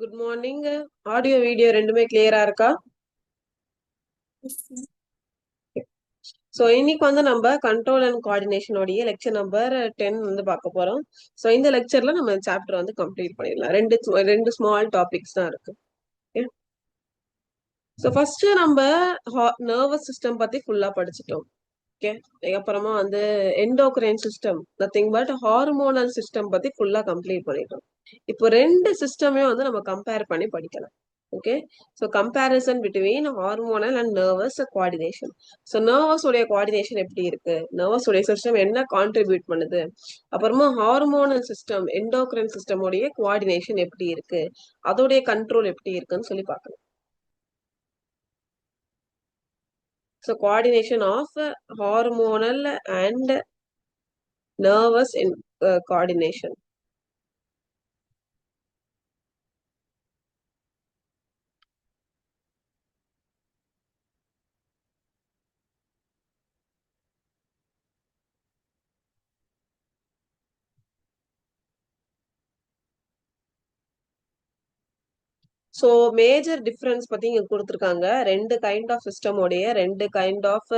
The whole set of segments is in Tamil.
Good morning. ஆடியோ வீடியோ ரெண்டுமே கிளியரா இருக்கா? ஸோ இன்னைக்கு வந்து நம்ம கண்ட்ரோல் அண்ட் கோஆர்டினேஷனோடைய லெக்சர் நம்பர் 10 வந்து பார்க்க போறோம். ஸோ இந்த லெக்சர்ல நம்ம சாப்டர் வந்து கம்ப்ளீட் பண்ணிடலாம். ரெண்டு ஸ்மால் டாபிக்ஸ் தான் இருக்கு. ஸோ ஃபர்ஸ்ட் நம்ம நர்வஸ் சிஸ்டம் பத்தி ஃபுல்லா படிச்சிட்டோம். ஓகே, அதுக்கப்புறமா வந்து endocrine system, nothing but hormonal system பத்தி ஃபுல்லா கம்ப்ளீட் பண்ணிட்டோம். இப்போ ரெண்டு சிஸ்டமே வந்து நம்ம கம்பேர் பண்ணி படிக்கலாம். Okay, so comparison between hormonal and nervous coordination. So nervous உடைய கோஆர்டினேஷன் எப்படி இருக்கு, நர்வஸ் உடைய சிஸ்டம் என்ன கான்ட்ரிபியூட் பண்ணுது, அப்புறமா ஹார்மோனல் சிஸ்டம் எண்டோக்ரைன் சிஸ்டம் உடைய கோஆர்டினேஷன் எப்படி இருக்கு, அதோடைய கண்ட்ரோல் எப்படி இருக்குன்னு சொல்லி பார்க்கலாம். So coordination of hormonal and nervous coordination. So major difference பத்தி இங்க கொடுத்துருக்காங்க. ரெண்டு கைண்ட் ஆஃப் சிஸ்டமோடைய ரெண்டு கைண்ட் ஆஃப்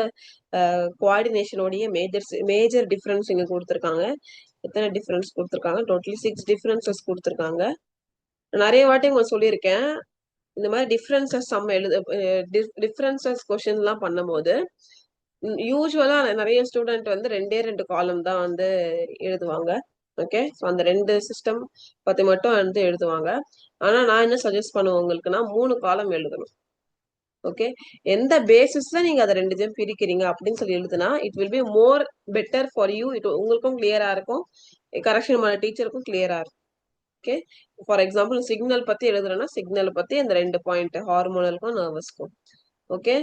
கோஆர்டினேஷனோடைய மேஜர் டிஃபரன்ஸ் இங்க கொடுத்துருக்காங்க. எத்தனை டிஃபரன்ஸ் கொடுத்துருக்காங்க? டோட்டலி 6 டிஃபரன்சஸ் கொடுத்துருக்காங்க. நிறைய வாட்டி உங்களுக்கு சொல்லியிருக்கேன், இந்த மாதிரி டிஃபரன்சஸ் டிஃபரன்சஸ் கொஸ்டின் எல்லாம் பண்ணும்போது யூஸ்வலா நிறைய ஸ்டூடெண்ட் வந்து ரெண்டு காலம் தான் வந்து எழுதுவாங்க. ஓகே, ஸோ அந்த ரெண்டு சிஸ்டம் பத்தி மட்டும் வந்து எழுதுவாங்க. ஆனா நான் என்ன சஜஸ்ட் பண்ணுவேன் உங்களுக்குன்னா 3 காலம் எழுதணும். ஓகே, எந்த பேசிஸ்ல நீங்க அதை ரெண்டுத்தையும் பிரிக்கிறீங்க அப்படின்னு சொல்லி எழுதுனா it will be more better for you. உங்களுக்கும் கிளியரா இருக்கும், கரெக்ஷன் பண்ண டீச்சருக்கும் கிளியரா இருக்கும். ஓகே, ஃபார் எக்ஸாம்பிள் சிக்னல் பத்தி எழுதுறேன்னா சிக்னல் பத்தி அந்த 2 பாயிண்ட் ஹார்மோனலுக்கும் நர்வஸ்க்கும். ஓகே,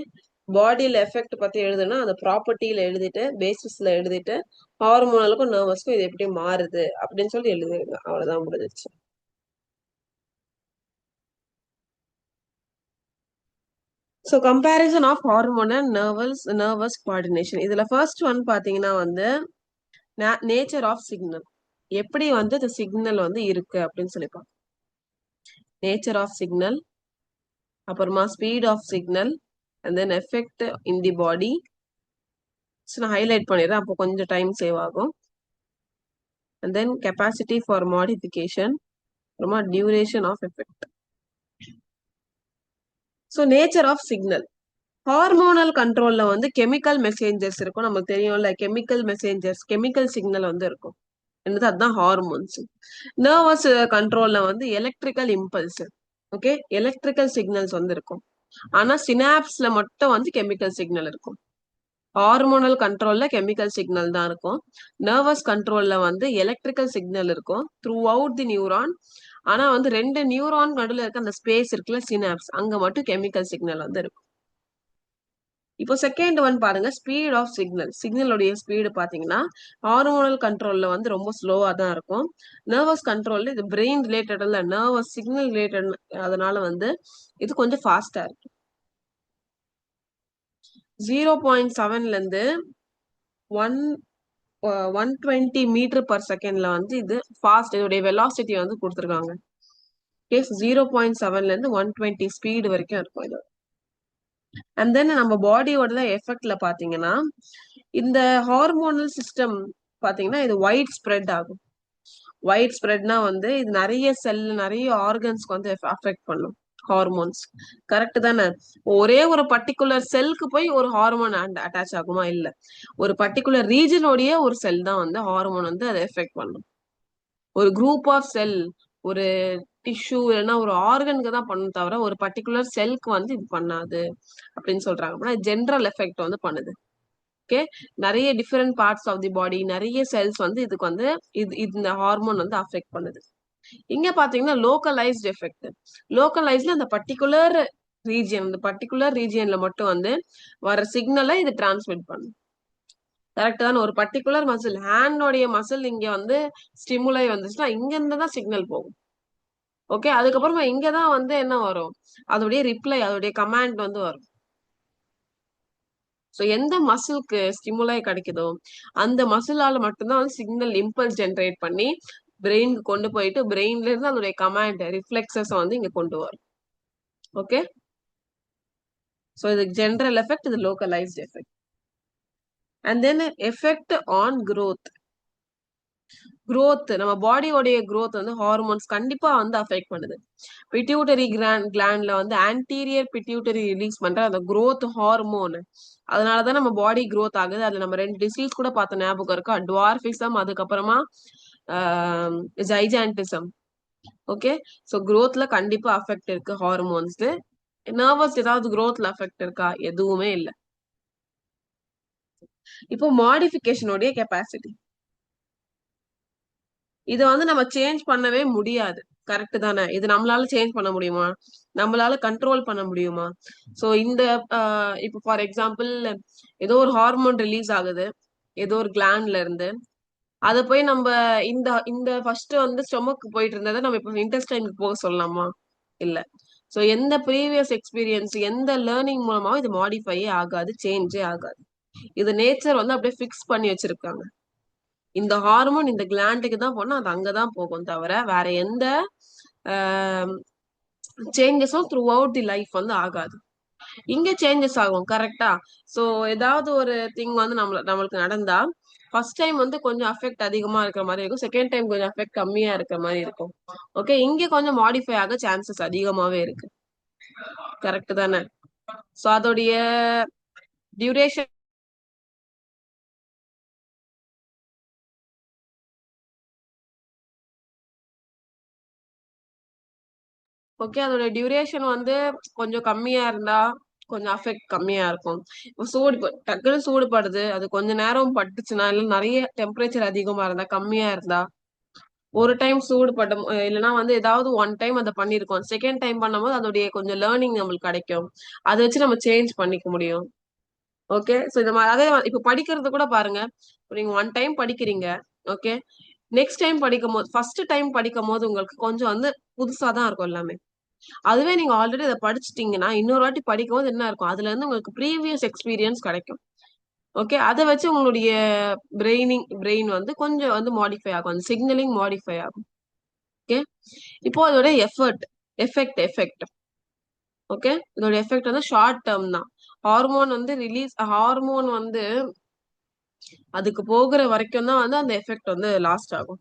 பாடியில எஃபெக்ட் பத்தி எழுதுனா அந்த ப்ராப்பர்ட்டியில எழுதிட்டு பேசிஸ்ல எழுதிட்டு ஹார்மோனலுக்கும் நர்வஸ்க்கும் இது எப்படி மாறுது அப்படின்னு சொல்லி எழுதிருங்க. அவ்வளவுதான், முடிஞ்சிச்சு. So comparison of hormone and nervous coordination. இதுல ஃபர்ஸ்ட் ஒன் பாத்தீங்கன்னா வந்து நேச்சர் ஆஃப் சிக்னல், எப்படி வந்து இந்த சிக்னல் வந்து இருக்கு அப்படின்னு சொல்லிப்பாங்க. நேச்சர் ஆஃப் சிக்னல், அப்புறமா speed of signal, and then effect in the body. நான் ஹைலைட் பண்ணிடுறேன், அப்போ கொஞ்சம் டைம் சேவ் ஆகும். And then capacity for modification, அப்புறமா duration of effect. So nature of signal. Hormonal கண்ட்ரோல்ல வந்து கெமிக்கல் மெசேஞ்சர்ஸ் இருக்கும், நமக்கு தெரியும்ல. கெமிக்கல் மெசேஞ்சர்ஸ், கெமிக்கல் சிக்னல் வந்து இருக்கும், என்னது அதுதான் ஹார்மோன்ஸ். நர்வஸ் கண்ட்ரோல்ல வந்து electrical impulse, okay, electrical signals வந்து இருக்கும். ஆனா சினாப்ஸ்ல மட்டும் வந்து கெமிக்கல் சிக்னல் இருக்கும். ஹார்மோனல் கண்ட்ரோல்ல கெமிக்கல் சிக்னல் தான் இருக்கும். நர்வஸ் கண்ட்ரோல்ல வந்து எலக்ட்ரிக்கல் சிக்னல் இருக்கும் த்ரூ அவுட் தி நியூரான். ஆனா வந்து 2 நியூரான் நடுவில் இருக்க அந்த ஸ்பேஸ் இருக்குல்ல, சினாப்ஸ், அங்க மட்டும் கெமிக்கல் சிக்னல் வந்து இருக்கும். இப்போ செகண்ட் ஒன் பாருங்க, ஸ்பீட் ஆஃப் சிக்னல். சிக்னலோடைய ஸ்பீடு பாத்தீங்கன்னா ஹார்மோனல் கண்ட்ரோல்ல வந்து ரொம்ப ஸ்லோவா தான் இருக்கும். நர்வஸ் கண்ட்ரோல்ல இது பிரெயின் ரிலேட்டட் இல்ல, நர்வஸ் சிக்னல் ரிலேட்டட், அதனால வந்து இது கொஞ்சம் ஃபாஸ்டா இருக்கு. 0.7ல இருந்து 120 மீட்டர் பர் செகண்ட்ல வந்து இது ஃபாஸ்ட். இதோடைய வெலாசிட்டி வந்து கொடுத்துருக்காங்க. 0.7ல இருந்து 120 ஸ்பீடு வரைக்கும் இருக்கும் இது. அண்ட் தென் நம்ம பாடியோட எஃபெக்ட்ல பாத்தீங்கன்னா இந்த ஹார்மோனல் சிஸ்டம் பாத்தீங்கன்னா இது வைட் ஸ்ப்ரெட் ஆகும். வைட் ஸ்ப்ரெட்னா வந்து இது நிறைய செல், நிறைய ஆர்கன்ஸ்க்கு வந்து அஃபெக்ட் பண்ணும் ஹார்மோன்ஸ். கரெக்ட் தானே? ஒரே ஒரு பர்டிகுலர் செல்க்கு போய் ஒரு ஹார்மோன் அட்டாச் ஆகுமா? இல்ல, ஒரு பர்டிகுலர் ரீஜனோடைய ஒரு செல் தான் வந்து ஹார்மோன் வந்து அதை எஃபெக்ட் பண்ணும். ஒரு குரூப் ஆஃப் செல், ஒரு டிஷ்யூ இல்லைன்னா ஒரு ஆர்கனுக்கு தான் பண்ணும், தவிர ஒரு பர்டிகுலர் செல்க்கு வந்து இது பண்ணாது அப்படின்னு சொல்றாங்க. ஜென்ரல் எஃபெக்ட் வந்து பண்ணுது. ஓகே, நிறைய டிஃபரெண்ட் பார்ட்ஸ் ஆஃப் தி பாடி, நிறைய செல்ஸ் வந்து இதுக்கு வந்து இந்த ஹார்மோன் வந்து அஃபெக்ட் பண்ணுது. இங்க பாத்தீங்கன்னா லோக்கலைஸ்ட் எஃபெக்ட். லோக்கலைஸ்ட்ல அந்த பர்டிகுலர் ரீஜியன், இந்த பர்டிகுலர் ரீஜியன்ல மட்டும் வந்து வர சிக்னலை இது டிரான்ஸ்மிட் பண்ணும். கரெக்ட் தானே? ஒரு பர்டிகுலர் மசில், ஹேண்டோடைய மசில் இங்க வந்து ஸ்டிமுலை வந்துச்சுன்னா இங்க இருந்து தான் சிக்னல் போகும். ஓகே, அதுக்கப்புறமா இங்கதான் வந்து என்ன வரும், அதோடைய ரிப்ளை, அதோடைய கமாண்ட் வந்து வரும். ஸோ எந்த மசிலுக்கு ஸ்டிமுலை கிடைக்குதோ அந்த மசிலால மட்டும்தான் வந்து சிக்னல் இம்பல்ஸ் ஜென்ரேட் பண்ணி பிரெயினுக்கு கொண்டு போயிட்டு பிரெயின்ல இருந்து அதோடைய கமாண்ட் ரிஃப்ளெக்சஸ் வந்து இங்க கொண்டு வரும். ஓகே, ஸோ இது ஜென்ரல் எஃபெக்ட், இது localised effect. And then effect on growth. growth நம்ம பாடியோடைய growth வந்து ஹார்மோன்ஸ் கண்டிப்பா வந்து அஃபெக்ட் பண்ணுது. பிட்யூட்டரி கிளாண்ட்ல வந்து ஆன்டீரியர் பிட்யூட்டரி ரிலீஸ் பண்ற அந்த growth ஹார்மோன், அதனாலதான் நம்ம பாடி growth ஆகுது. அதுல நம்ம 2 டிசீஸ் கூட பார்த்த ஞாபகம் இருக்கா? டுவார்ஃபிசம், அதுக்கப்புறமா ஜைஜான்டிசம். ஓகே, ஸோ growthல கண்டிப்பா அஃபெக்ட் இருக்கு ஹார்மோன்ஸ். நர்வஸ் ஏதாவது growthல அஃபெக்ட் இருக்கா? எதுவுமே இல்ல. இப்போ மாடிஃபிகேஷனுடைய கெப்பாசிட்டி, இதை வந்து நம்ம சேஞ்ச் பண்ணவே முடியாது. கரெக்ட் தானே? இது நம்மளால சேஞ்ச் பண்ண முடியுமா? நம்மளால கண்ட்ரோல் பண்ண முடியுமா? சோ இந்த இப்போ ஃபார் எக்ஸாம்பிள் ஏதோ ஒரு ஹார்மோன் ரிலீஸ் ஆகுது ஏதோ ஒரு கிளாண்ட்ல இருந்து, அதை போய் நம்ம இந்த இந்த ஃபர்ஸ்ட் வந்து ஸ்டொமக்கு போயிட்டு இருந்ததை நம்ம இப்போ இன்டெஸ்டைனுக்கு போக சொல்லலாமா? இல்ல. சோ எந்த ப்ரீவியஸ் எக்ஸ்பீரியன்ஸ், எந்த லேர்னிங் மூலமாவும் இது மாடிஃபையே ஆகாது, சேஞ்சே ஆகாது. இது நேச்சர் வந்து அப்படியே ஃபிக்ஸ் பண்ணி வச்சிருக்காங்க. இந்த ஹார்மோன் இந்த கிளாண்டுக்கு தான் போனா அது அங்கதான் போகும், தவிர வேற எந்த சேஞ்சஸும் த்ரூ அவுட் தி லைஃப் வந்து ஆகாது. இங்க சேஞ்சஸ் ஆகும், கரெக்டா? சோ ஏதாவது ஒரு திங் வந்து நம்மளுக்கு நடந்தா ஃபர்ஸ்ட் டைம் வந்து கொஞ்சம் அஃபெக்ட் அதிகமா இருக்கிற மாதிரி இருக்கும், செகண்ட் டைம் கொஞ்சம் அஃபெக்ட் கம்மியா இருக்கிற மாதிரி இருக்கும். ஓகே, இங்க கொஞ்சம் மாடிஃபை ஆக சான்சஸ் அதிகமாவே இருக்கு. கரெக்ட் தானே? சோ அதோடைய டியூரேஷன், ஓகே, அதோட டியூரேஷன் வந்து கொஞ்சம் கம்மியா இருந்தா கொஞ்சம் அஃபெக்ட் கம்மியா இருக்கும். இப்போ டக்குன்னு சூடுபடுது, அது கொஞ்ச நேரம் பட்டுச்சுன்னா, இல்ல நிறைய டெம்பரேச்சர் அதிகமா இருந்தா, கம்மியா இருந்தா, ஒரு டைம் சூடுபட்டும் இல்லைன்னா வந்து ஏதாவது ஒன் டைம் அதை பண்ணிருக்கோம், செகண்ட் டைம் பண்ணும்போது அதோடைய கொஞ்சம் லேர்னிங் நம்மளுக்கு கிடைக்கும், அதை வச்சு நம்ம சேஞ்ச் பண்ணிக்க முடியும். ஓகே, சோ இந்த மாதிரி அதே இப்ப படிக்கிறது கூட பாருங்க, நீங்க ஒன் டைம் படிக்கிறீங்க. ஓகே, நெக்ஸ்ட் டைம் படிக்கும் போது, ஃபர்ஸ்ட் டைம் படிக்கும் போது உங்களுக்கு கொஞ்சம் வந்து புதுசா தான் இருக்கும் எல்லாமே. அதுவே நீங்க ஆல்ரெடி அதை படிச்சுட்டீங்கன்னா இன்னொரு வாட்டி படிக்கும் போது என்ன இருக்கும், அதுல இருந்து உங்களுக்கு ப்ரீவியஸ் எக்ஸ்பீரியன்ஸ் கிடைக்கும். ஓகே, அதை வச்சு உங்களுடைய பிரெயின் வந்து கொஞ்சம் வந்து மாடிஃபை ஆகும், அந்த சிக்னலிங் மாடிஃபை ஆகும். ஓகே, இப்போ அதோட எஃபெக்ட். ஓகே, இதோட எஃபெக்ட் வந்து ஷார்ட் டேர்ம் தான். ஹார்மோன் வந்து அதுக்கு போகிற வரைக்கும் தான் வந்து அந்த எஃபெக்ட் வந்து லாஸ்ட் ஆகும்.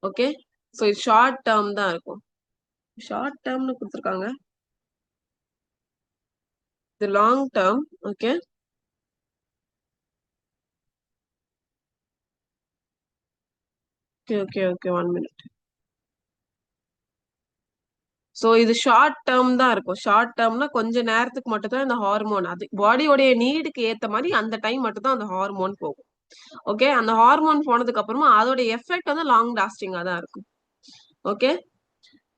ஓகே, சோ இது ஷார்ட் டேர்ம் தான் இருக்கும். ஷார்ட் டேர்ம்னு கொடுத்துருக்காங்க, இது long term. Okay, okay, okay, 1 minute. So இது ஷார்ட் டேர்ம் தான் இருக்கும். ஷார்ட் டேர்ம்னா கொஞ்ச நேரத்துக்கு மட்டும் தான் இந்த ஹார்மோன், அது பாடியோடைய நீடுக்கு ஏத்த மாதிரி அந்த டைம் மட்டும் தான் அந்த ஹார்மோன் போகும். ஓகே, அந்த ஹார்மோன் போனதுக்கு அப்புறமா அதோட எஃபெக்ட் வந்து லாங் லாஸ்டிங்கா தான் இருக்கும். ஓகே,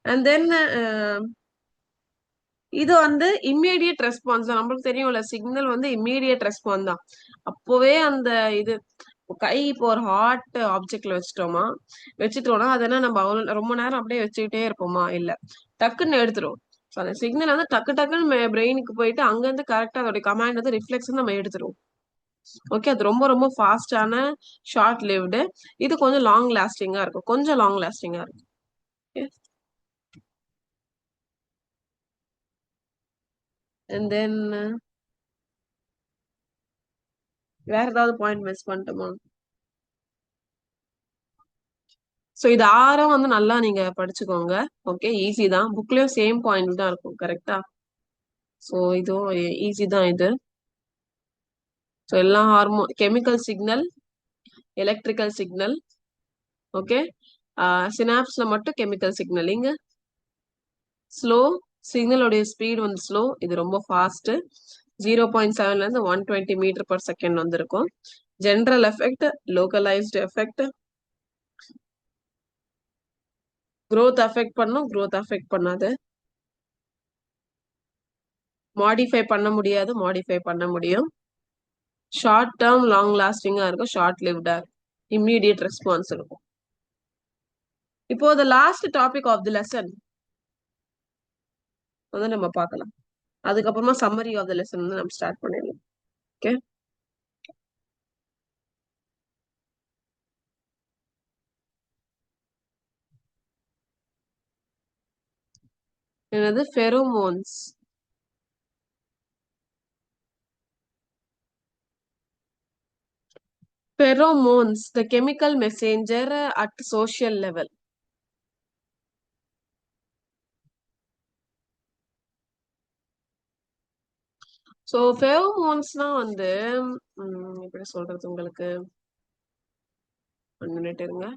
அண்ட் தென் இது வந்து இம்மீடியட் ரெஸ்பான்ஸ் தான். நம்மளுக்கு தெரியும்ல, சிக்னல் வந்து இம்மீடியட் ரெஸ்பான்ஸ் தான். அப்போவே அந்த இது கை இப்போ ஒரு ஹாட் ஆப்ஜெக்ட்ல வச்சுட்டோம்னா அது என்ன நம்ம அவ்வளவு ரொம்ப நேரம் அப்படியே வச்சுக்கிட்டே இருப்போமா? இல்ல, டக்குன்னு எடுத்துரும். அந்த சிக்னல் வந்து டக்கு டக்குன்னு பிரெயினுக்கு போயிட்டு அங்க இருந்து கரெக்டா அதோட கமாண்ட் வந்து ரிஃப்ளெக்ஸ் நம்ம எடுத்துரும். ஓகே, அது ரொம்ப ரொம்ப ஃபாஸ்டான ஷார்ட் லிவ்டு. இது கொஞ்சம் லாங் லாஸ்டிங்கா இருக்கும், கொஞ்சம் லாங் லாஸ்டிங்கா இருக்கும். அண்ட் தென் வேற ஏதாவது பாயிண்ட் மிஸ் பண்ணிட்டோமா? சோ இது ஆறும் வந்து நல்லா நீங்க படிச்சுக்கோங்க. ஓகே, ஈஸி தான், புக்லயும் சேம் பாயிண்ட் தான் இருக்கும், கரெக்டா? சோ இதுவும் ஈஸி தான் இது. ஸோ எல்லாம் hormone, chemical signal, electrical signal. Okay, சினாப்ஸ்ல மட்டும் கெமிக்கல் சிக்னல். இங்க ஸ்லோ, சிக்னலோடைய ஸ்பீட் வந்து ஸ்லோ, இது ரொம்ப ஃபாஸ்ட். 0.7ல இருந்து 120 மீட்டர் பர் செகண்ட் வந்திருக்கும். General effect, localised effect. growth affect பண்ணும், growth அஃபெக்ட் பண்ணாது. மாடிஃபை பண்ண முடியாது, மாடிஃபை பண்ண முடியும். ஷார்ட் டேர்ம் லாங் லாஸ்டிங்கா இருக்கும், ஷார்ட் லிவ்டா, இம்மீடியட் ரெஸ்பான்ஸ் இருக்கும். இப்போ the last topic of the lesson வந்து நம்ம பார்க்கலாம். அதுக்கப்புறமா சம்மரி ஆஃப் தி லெசன் வந்து நம்ம ஸ்டார்ட் பண்ணிடலாம். ஓகே, என்னது pheromones? Pheromones, the chemical messenger at social level. So ஃபெரோமோன்ஸ்னா வந்து எப்படி சொல்றது உங்களுக்கு? 1 மினிட் இருங்க.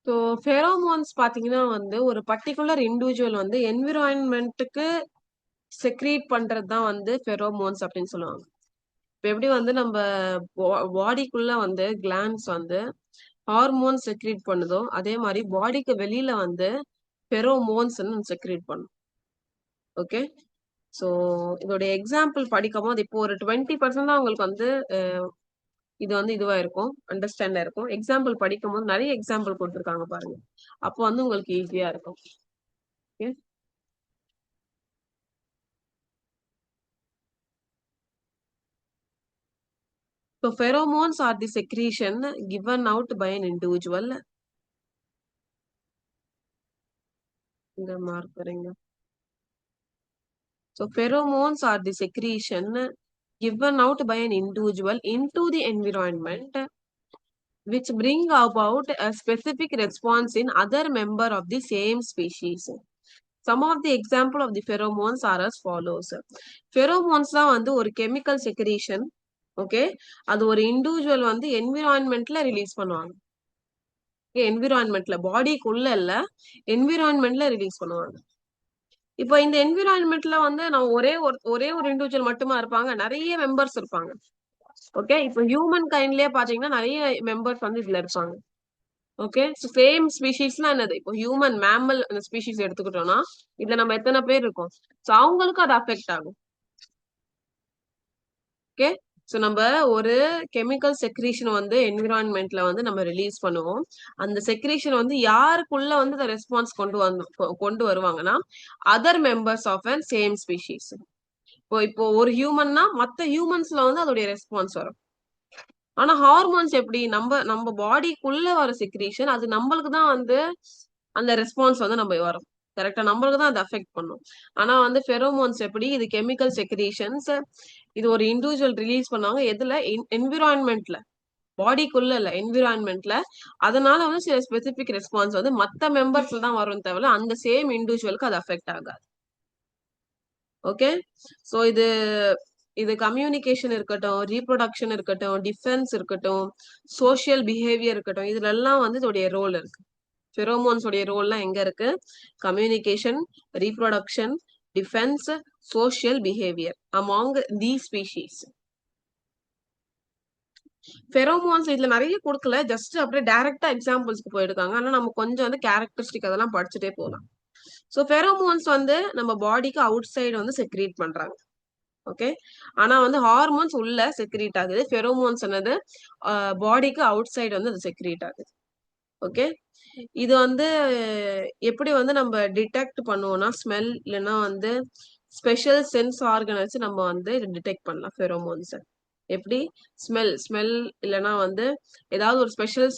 ஸோ ஃபெரோமோன்ஸ் பாத்தீங்கன்னா வந்து ஒரு பர்டிகுலர் இண்டிவிஜுவல் வந்து என்விரான்மெண்ட்டுக்கு செக்ரீட் பண்றது தான் வந்து ஃபெரோமோன்ஸ் அப்படின்னு சொல்லுவாங்க. இப்போ எப்படி வந்து நம்ம பாடிக்குள்ள வந்து கிளான்ஸ் வந்து ஹார்மோன் செக்ரீட் பண்ணுதோ அதே மாதிரி பாடிக்கு வெளியில வந்து ஃபெரோமோன்ஸ் செக்ரீட் பண்ணும். ஓகே, ஸோ இதோட எக்ஸாம்பிள் படிக்கும் போது இப்போ ஒரு 20% தான் உங்களுக்கு வந்து இது வந்து இதுவா இருக்கும், அண்டர்ஸ்டாண்டா இருக்கும். எக்ஸாம்பிள் படிக்கும் போது நிறைய எக்ஸாம்பிள் கொடுத்துருக்காங்க பாருங்க, அப்போ வந்து உங்களுக்கு ஈஸியா இருக்கும். Okay, so pheromones are the secretion given out by an individual. இந்த மார்க் வரீங்க. So pheromones are the secretion given out by an individual into the environment which bring about a specific response in other member of the same species. Some of the example of the pheromones are as follows. Pheromones தான் வந்து ஒரு chemical secretion. ஓகே, அது ஒரு இண்டிவிஜுவல் வந்து என்விரான்மெண்ட்ல ரிலீஸ் பண்ணுவாங்க. என்விரான்மெண்ட்ல, பாடிக்குள்ள இல்ல, என்விரான்மெண்ட்ல ரிலீஸ் பண்ணுவாங்க. இப்போ இந்த என்விரான்மெண்ட்ல வந்து நம்ம ஒரே ஒரு இண்டிவிஜுவல் மட்டுமா இருப்பாங்க, நிறைய மெம்பர்ஸ் இருப்பாங்க. ஓகே, இப்போ ஹியூமன் கைண்ட்லயே பாத்தீங்கன்னா நிறைய மெம்பர்ஸ் வந்து இதுல இருப்பாங்க. ஓகே, சேம் ஸ்பீஷீஸ்னா என்னது? இப்போ ஹியூமன் மேமல் ஸ்பீஷீஸ் எடுத்துக்கிட்டோம்னா இதுல நம்ம எத்தனை பேர் இருக்கோம்? ஸோ அவங்களுக்கும் அது அஃபெக்ட் ஆகும். ஓகே, ஸோ நம்ம ஒரு கெமிக்கல் செக்ரீஷன் வந்து என்விரான்மெண்ட்ல வந்து நம்ம ரிலீஸ் பண்ணுவோம். அந்த செக்ரீஷன் வந்து யாருக்குள்ள வந்து இந்த ரெஸ்பான்ஸ் கொண்டு வருவாங்கன்னா other members of an same species. இப்போ ஒரு ஹியூமன்னா மத்த ஹியூமன்ஸ்ல வந்து அதோடைய ரெஸ்பான்ஸ் வரும். ஆனா ஹார்மோன்ஸ் எப்படி? நம்ம நம்ம பாடிக்குள்ள வர செக்ரீஷன் அது நம்மளுக்கு தான் வந்து அந்த ரெஸ்பான்ஸ் வந்து நம்ம வரும். கரெக்டா, நம்மளுக்கு தான் அது அஃபெக்ட் பண்ணும். ஆனா வந்து ஃபெரோமோன்ஸ் எப்படி? இது கெமிக்கல் செக்ரீஷன்ஸ். இது ஒரு இண்டிவிஜுவல் ரிலீஸ் பண்ணாங்க எதுல? என்விரான்மெண்ட்ல, பாடிக்குள்ள இல்ல, என்விரான்மெண்ட்ல. அதனால வந்து சில ஸ்பெசிபிக் ரெஸ்பான்ஸ் வந்து மத்த மெம்பர்ஸ்ல தான் வரும் தவிர அந்த சேம் இண்டிவிஜுவலுக்கு அது அஃபெக்ட் ஆகாது. ஓகே, ஸோ இது கம்யூனிகேஷன் இருக்கட்டும், ரீப்ரொடக்ஷன் இருக்கட்டும், டிஃபென்ஸ் இருக்கட்டும், சோஷியல் பிஹேவியர் இருக்கட்டும், இதுல எல்லாம் வந்து இதோடைய ரோல் இருக்கு. ஃபெரோமோன்ஸ் உடைய ரோல்லாம் எங்க இருக்கு? Communication, reproduction, defence, social behaviour among the species. Pheromones இதுல நிறைய கொடுக்கல, ஜஸ்ட் அப்படியே டைரக்டா எக்ஸாம்பிள்ஸ்க்கு போயிருக்காங்க. ஆனா நம்ம கொஞ்சம் வந்து கேரக்டரிஸ்டிக் அதெல்லாம் படிச்சுட்டே போகலாம். ஸோ ஃபெரோமோன்ஸ் வந்து நம்ம பாடிக்கு அவுட் சைடு வந்து செக்ரீட் பண்றாங்க. ஓகே, ஆனா வந்து ஹார்மோன்ஸ் உள்ள செக்ரீட் ஆகுது. ஃபெரோமோன்ஸ் என்னது? பாடிக்கு அவுட் சைடு வந்து அது செக்ரீட் ஆகுது. ஓகே, இது வந்து எப்படி வந்து நம்ம டிடெக்ட் பண்ணுவோம்னா ஸ்மெல் இல்லைன்னா வந்து ஸ்பெஷல் சென்ஸ் ஆர்கன் வச்சு நம்ம வந்து டிடெக்ட் பண்ணலாம் ஃபெரோமோன்ஸை. எப்படி? ஸ்மெல் இல்லைன்னா வந்து ஏதாவது ஒரு ஸ்பெஷல்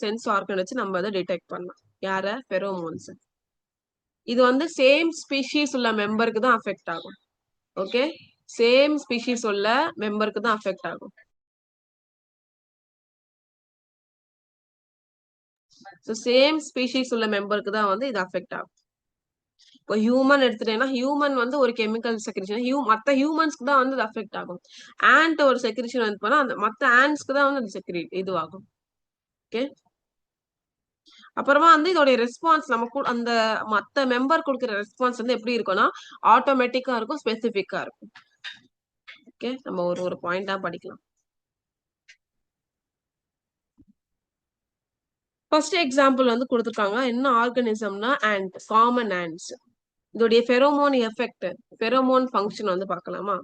சென்ஸ் ஆர்கன் வச்சு நம்ம அதை டிடெக்ட் பண்ணலாம். யார? ஃபெரோமோன்ஸ். இது வந்து சேம் ஸ்பீஷீஸ் உள்ள மெம்பருக்கு தான் அஃபெக்ட் ஆகும். ஓகே, சேம் ஸ்பீஷீஸ் உள்ள மெம்பருக்கு தான் அஃபெக்ட் ஆகும். ஸோ சேம் ஸ்பீஷீஸ் உள்ள மெம்பருக்கு தான் வந்து இது அஃபெக்ட் ஆகும். இப்போ ஹியூமன் எடுத்துட்டேன்னா ஹியூமன் வந்து ஒரு கெமிக்கல் செக்ரேஷன், மற்ற ஹியூமன்ஸ்க்கு தான் வந்து அஃபெக்ட் ஆகும். ஆண்ட் ஒரு செக்ரேஷன் வந்து போனா அந்த மற்ற ஆண்ட்ஸ்க்கு தான் வந்து செக்ரேட் இதுவாகும். ஓகே, அப்புறமா வந்து இதோடைய ரெஸ்பான்ஸ் நமக்கு அந்த மற்ற மெம்பர் கொடுக்குற ரெஸ்பான்ஸ் வந்து எப்படி இருக்கும்னா ஆட்டோமேட்டிக்கா இருக்கும், ஸ்பெசிபிக்கா இருக்கும். ஓகே, நம்ம ஒரு ஒரு பாயிண்டா படிக்கலாம். ஃபர்ஸ்ட் எக்ஸாம்பிள் வந்து கொடுத்துருக்காங்க. என்ன ஆர்கனிசம்னா ant, காமன் ants. இதோடைய ஃபெரோமோன் எஃபெக்ட், ஃபெரோமோன் ஃபங்க்ஷன் வந்து பார்க்கலாமா?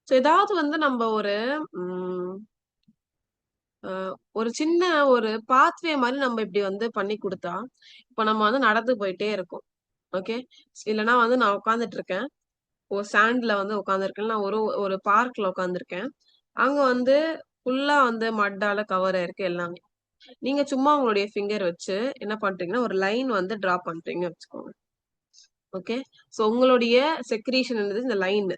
ஸோ ஏதாவது வந்து நம்ம ஒரு சின்ன ஒரு பாத்வே மாதிரி நம்ம இப்படி வந்து பண்ணி கொடுத்தா, இப்ப நம்ம வந்து நடந்து போயிட்டே இருக்கோம். ஓகே, இல்லைன்னா வந்து நான் உட்காந்துட்டு இருக்கேன், ஒரு சாண்ட்ல வந்து உட்காந்துருக்கேன், நான் ஒரு ஒரு பார்க்ல உட்காந்துருக்கேன். அங்க வந்து ஃபுல்லா வந்து மட்டால கவர் ஆயிருக்கு எல்லாமே. நீங்க சும்மா உங்களுடைய ஃபிங்கர் வச்சு என்ன பண்றீங்கன்னா ஒரு லைன் வந்து டிரா பண்றீங்க வச்சுக்கோங்க. ஓகே, சோ உங்களுடைய செக்ரீஷன் இந்த லைன்.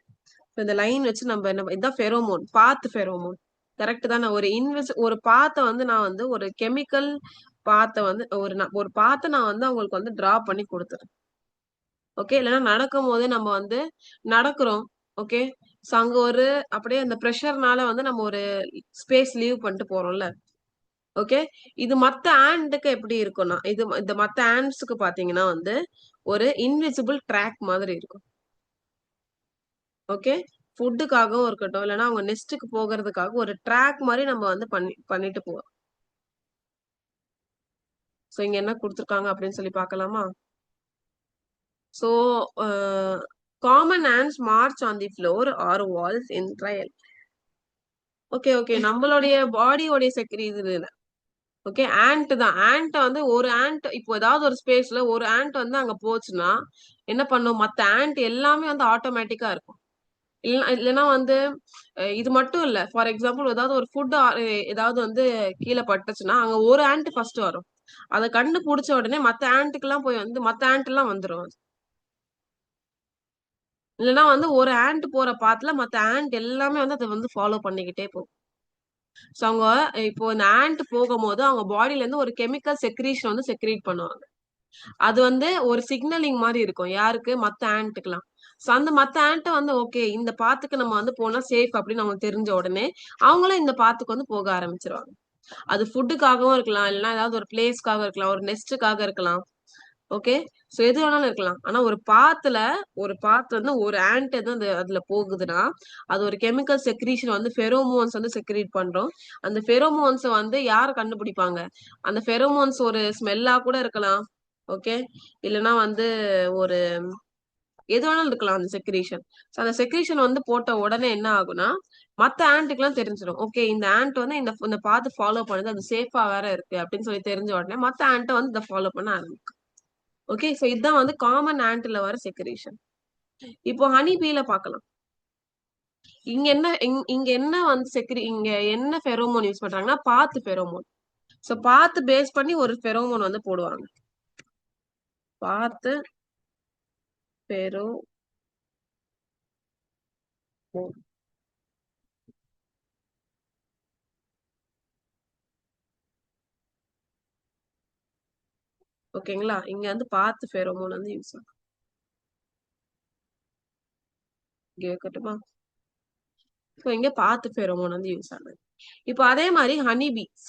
இந்த லைன் வச்சு நம்ம என்ன இதான் ஃபெரோமோன், பாத் ஃபெரோமோன். கரெக்ட் தானே? ஒரு பாத்த வந்து நான் வந்து ஒரு கெமிக்கல் பாத்த வந்து ஒரு பாத்த நான் வந்து அவங்களுக்கு வந்து டிரா பண்ணி கொடுத்துறேன். ஓகே, இல்லைன்னா நடக்கும் போதே நம்ம வந்து நடக்கிறோம். ஓகே, சோ அங்க ஒரு அப்படியே அந்த ப்ரெஷர்னால வந்து நம்ம ஒரு ஸ்பேஸ் லீவ் பண்ணிட்டு போறோம்ல. ஓகே, இது மத்த ஆண்ட்க்கு எப்படி இருக்கும்னா, இந்த மத்த ஆண்ட்ஸ்க்கு பாத்தீங்கன்னா வந்து ஒரு இன்விசிபிள் ட்ராக் மாதிரி இருக்கும். ஓகே, ஃபுட்டுக்காகவும் இருக்கட்டும், இல்லைன்னா அவங்க நெஸ்ட்டுக்கு போகிறதுக்காக ஒரு ட்ராக் மாதிரி நம்ம வந்து பண்ணிட்டு போவோம். ஸோ இங்க என்ன கொடுத்துருக்காங்க அப்படின்னு சொல்லி பார்க்கலாமா? So common ants march on the floor or walls in trail. Okay okay, நம்மளுடைய பாடியோடைய இது இல்லை. ஓகே, ஆண்ட் தான். ஆண்ட் வந்து ஒரு ஆண்ட் இப்போ ஏதாவது ஒரு ஸ்பேஸ்ல ஒரு ஆண்ட் வந்து அங்க போச்சுன்னா என்ன பண்ணும்? மத்த ஆண்ட் எல்லாமே வந்து ஆட்டோமேட்டிக்கா இருக்கும். இல்லைன்னா வந்து இது மட்டும் இல்ல. ஃபார் எக்ஸாம்பிள் ஏதாவது ஒரு ஃபுட் ஏதாவது வந்து கீழே பட்டுச்சுன்னா அங்க ஒரு ஆண்ட் ஃபர்ஸ்ட் வரும். அதை கண்டுபிடிச்ச உடனே மத்த ஆண்ட்டுக்கு எல்லாம் போய் வந்து மத்த ஆண்ட் எல்லாம் வந்துரும். இல்லைன்னா வந்து ஒரு ஆண்ட் போற பாத்துல மத்த ஆண்ட் எல்லாமே வந்து அதை வந்து ஃபாலோ பண்ணிக்கிட்டே போகும். ஸோ அவங்க இப்போ இந்த ஆண்ட் போகும்போது அவங்க பாடியில இருந்து ஒரு கெமிக்கல் செக்ரீஷன் வந்து செக்ரீட் பண்ணுவாங்க. அது வந்து ஒரு சிக்னலிங் மாதிரி இருக்கும். யாருக்கு? மத்த ஆண்ட்டுக்கெல்லாம். சோ அந்த மத்த ஆண்ட் வந்து ஓகே இந்த பாத்துக்கு நம்ம வந்து போனா சேஃப் அப்படின்னு அவங்களுக்கு தெரிஞ்ச உடனே அவங்களும் இந்த பாத்துக்கு வந்து போக ஆரம்பிச்சிருவாங்க. அது ஃபுட்டுக்காகவும் இருக்கலாம், இல்லைன்னா ஏதாவது ஒரு பிளேஸ்க்காக இருக்கலாம், ஒரு நெஸ்ட்டுக்காக இருக்கலாம். ஓகே, சோ எது வேணாலும் இருக்கலாம். ஆனா ஒரு பாத் வந்து ஒரு ஆண்ட் வந்து அதுல போகுதுன்னா அது ஒரு கெமிக்கல் செக்ரீஷன் வந்து ஃபெரோமோன்ஸ் வந்து செக்ரீட் பண்றோம். அந்த ஃபெரோமோன்ஸ் வந்து யார் கண்டுபிடிப்பாங்க? அந்த ஃபெரோமோன்ஸ் ஒரு ஸ்மெல்லா கூட இருக்கலாம். ஓகே, இல்லைன்னா வந்து ஒரு எது வேணாலும் இருக்கலாம் அந்த செக்ரீஷன். சோ அந்த செக்ரீஷன் வந்து போட்ட உடனே என்ன ஆகும்னா மத்த ஆண்ட்டுக்கு எல்லாம் தெரிஞ்சிடும். ஓகே, இந்த ஆண்ட் வந்து இந்த பாத்து ஃபாலோ பண்ணுது, அது சேஃபா வேற இருக்கு அப்படின்னு சொல்லி தெரிஞ்ச உடனே மத்த ஆண்ட்டை வந்து இதை ஃபாலோ பண்ண ஆரம்பிக்கும். ஓகே, சோ இதுதான் வந்து காமன் ஆண்ட்ல வர செக்ரீஷன். இப்போ ஹனி பீல பார்க்கலாம். இங்க என்ன வந்து இங்க என்ன ஃபெரோமோன் யூஸ் பண்றாங்கன்னா பாத்து ஃபெரோமோன். சோ பாத்து பேஸ் பண்ணி ஒரு ஃபெரோமோன் வந்து போடுவாங்க. பாத்து ஃபெரோ ஓகேங்களா? இங்க வந்து பாத்து ஃபெரோமோன் வந்து யூஸ் ஆகும். இங்க இருக்கட்டுமா? ஸோ இங்க பாத்து ஃபெரோமோன் வந்து யூஸ் ஆகுது. இப்போ அதே மாதிரி ஹனி பீஸ்.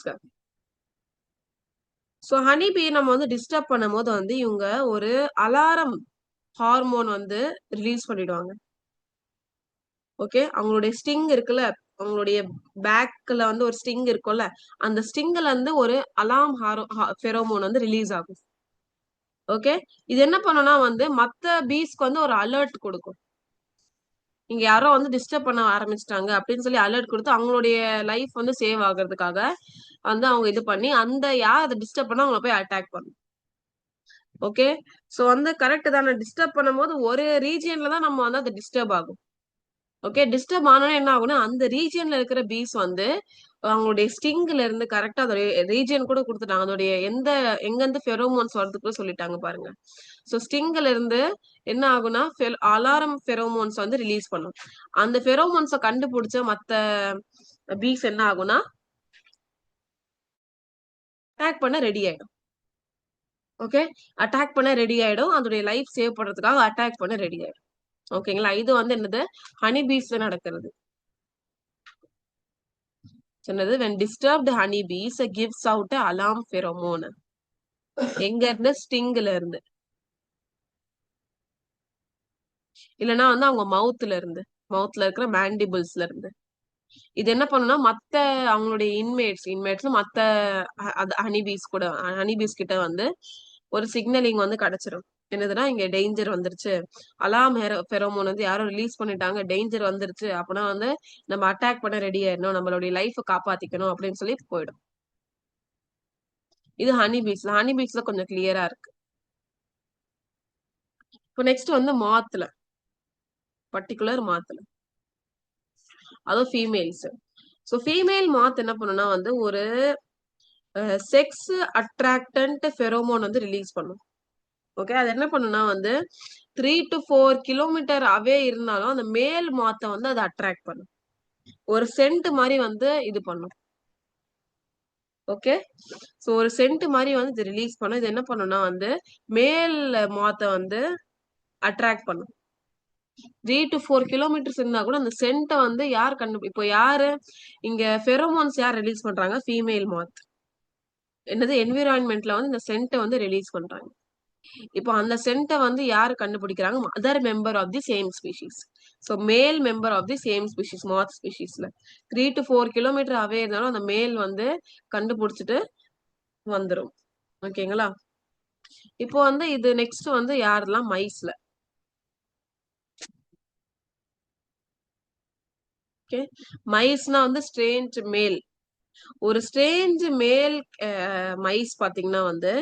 ஸோ ஹனி பீ நம்ம வந்து டிஸ்டர்ப் பண்ணும்போது வந்து இவங்க ஒரு அலாரம் ஹார்மோன் வந்து ரிலீஸ் பண்ணிடுவாங்க. ஓகே, அவங்களுடைய ஸ்டிங் இருக்குல்ல, அவங்களுடைய பேக்ல வந்து ஒரு ஸ்டிங் இருக்கும்ல, அந்த ஸ்டிங்ல இருந்து ஒரு அலாம் ஃபெரோமோன் வந்து ரிலீஸ் ஆகும். ஓகே, இது என்ன பண்ணும்னா வந்து மத்த பீஸ்க்கு வந்து ஒரு அலர்ட் கொடுக்கும். இங்க யாரோ வந்து டிஸ்டர்ப் பண்ண ஆரம்பிச்சிட்டாங்க அப்படின்னு சொல்லி அலர்ட் கொடுத்து அவங்களுடைய லைஃப் வந்து சேவ் ஆகுறதுக்காக வந்து அவங்க இது பண்ணி அந்த யார் அதை டிஸ்டர்ப் பண்ணா அவங்கள போய் அட்டாக் பண்ணும். ஓகே, சோ வந்து கரெக்ட் தானே? டிஸ்டர்ப் பண்ணும்போது ஒரு ரீஜியன்ல தான் நம்ம வந்து அது டிஸ்டர்ப் ஆகும். ஓகே, டிஸ்டர்ப் ஆனோட என்ன ஆகும்னா அந்த ரீஜியன்ல இருக்கிற பீஸ் வந்து அவங்களுடைய ஸ்டிங்ல இருந்து கரெக்டா அதோட ரீஜியன் கூட கொடுத்துட்டாங்க. அதோடைய எங்க இருந்து ஃபெரோமோன்ஸ் வரதுக்குள்ள சொல்லிட்டாங்க பாருங்க. சோ ஸ்டிங்ல இருந்து என்ன ஆகும்னா அலாரம் ஃபெரோமோன்ஸ் வந்து ரிலீஸ் பண்ணும். அந்த ஃபெரோமோன்ஸ கண்டுபிடிச்ச மத்த பீஸ் என்ன ஆகும்னா அட்டாக் பண்ண ரெடி ஆயிடும். ஓகே, அட்டாக் பண்ண ரெடி ஆயிடும். அதோடைய லைஃப் சேவ் பண்றதுக்காக அட்டாக் பண்ண ரெடி ஆயிடும். ஓகேங்களா? இது வந்து என்னது? ஹனி பீஸ்ல நடக்கிறது. சொன்னது when disturbed honey bees gives out a alarm pheromone. எங்க இருந்து? ஸ்டிங்ல இருந்து, இல்லனா வந்து அவங்க மவுத்ல இருந்து. மவுத்ல இருக்கிற மேண்டிபிள்ஸ்ல இருந்து. இது என்ன பண்ணும்னா மத்த அவங்களுடைய இன்மேட்ஸ் மத்த ஹனிபீஸ் கூட ஹனிபீஸ் கிட்ட வந்து ஒரு சிக்னலிங் வந்து கிடைச்சிரும். என்னதுன்னா இங்க டேஞ்சர் வந்துருச்சு, அலாம் ஃபெரோமோன் வந்து யாரோ ரிலீஸ் பண்ணிட்டாங்க, டேஞ்சர் வந்துருச்சு அப்படின்னா வந்து நம்ம அட்டாக் பண்ண ரெடி ஆயிடணும், நம்மளுடைய லைஃப் காப்பாத்திக்கணும் அப்படின்னு சொல்லி போயிடும். இது ஹனிபீஸ்ல கொஞ்சம் கிளியரா இருக்கு. இப்போ நெக்ஸ்ட் வந்து மாத்துல, பர்டிகுலர் மாத்துல, அதுவும் ஃபீமேல்ஸ். ஸோ ஃபீமேல் மாத் என்ன பண்ணுன்னா வந்து ஒரு செக்ஸ் அட்ராக்டன்ட் ஃபெரோமோன் வந்து ரிலீஸ் பண்ணும். ஓகே, அது என்ன பண்ணுன்னா வந்து 3 to 4 கிலோமீட்டர் அவே இருந்தாலும் அந்த மேல் மாத்த வந்து அதை அட்ராக்ட் பண்ணும். ஒரு சென்ட் மாதிரி வந்து இது பண்ணும். ஓகே, சோ ஒரு சென்ட் மாதிரி வந்து இது ரிலீஸ் பண்ணும். இது என்ன பண்ணும்னா வந்து மேல் மாத்த வந்து அட்ராக்ட் பண்ணும். 3 to 4 கிலோமீட்டர்ஸ் இருந்தா கூட அந்த சென்ட்டை வந்து யார் இப்போ யாரு இங்க ஃபெரோமோன்ஸ் யார் ரிலீஸ் பண்றாங்க? ஃபீமேல் மாத். என்னது என்விரான்மெண்ட்ல வந்து இந்த சென்ட்டை வந்து ரிலீஸ் பண்றாங்க. இப்போ அந்த சென்ட்டை வந்து யாரு கண்டுபிடிக்கிறாங்க? Other member of the same species. So male member of the same species, moth ஸ்பீஷீஸ்ல 3 to 4 கிலோமீட்டர் அவே இருந்தாலும் அந்த மேல் வந்து கண்டுபிடிச்சிட்டு வந்துரும். ஓகேங்களா? இப்போ வந்து இது நெக்ஸ்ட் வந்து யாரெல்லாம் மைஸ்ல. ஓகே, மைஸ்னா வந்து ஸ்ட்ரேஞ்ச் மேல். ஒரு ஸ்ட்ரேஞ்ச் மேல் மைஸ் பாத்தீங்கன்னா வந்து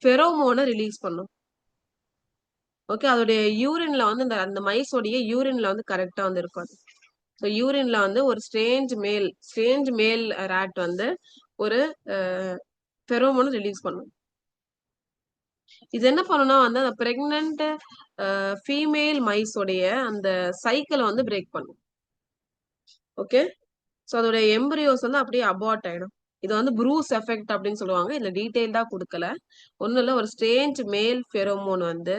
ஃபெரோமோனை ரிலீஸ் பண்ணும். ஓகே, அதோடைய யூரின்ல வந்து அந்த மைஸோடைய யூரின்ல வந்து கரெக்டா வந்து இருக்கும். ஸோ யூரின்ல வந்து ஒரு ஸ்ட்ரேஞ்ச் மேல் ரேட் வந்து ஒரு ஃபெரோமோன் ரிலீஸ் பண்ணும். இது என்ன பண்ணும்னா வந்து அந்த பிரெக்னன்ட் ஃபீமேல் மைஸோடைய அந்த சைக்கிளை வந்து பிரேக் பண்ணும். ஓகே, ஸோ அதோட எம்பரியோஸ் வந்து அப்படியே அபார்ட் ஆயிடும். இது வந்து ப்ரூஸ் எஃபெக்ட் அப்படின்னு சொல்லுவாங்க. இதுல டீடைல்டா கொடுக்கல. ஒன்னும் இல்ல, ஒரு ஸ்ட்ரேஞ்ச் மேல் ஃபெரோமோன் வந்து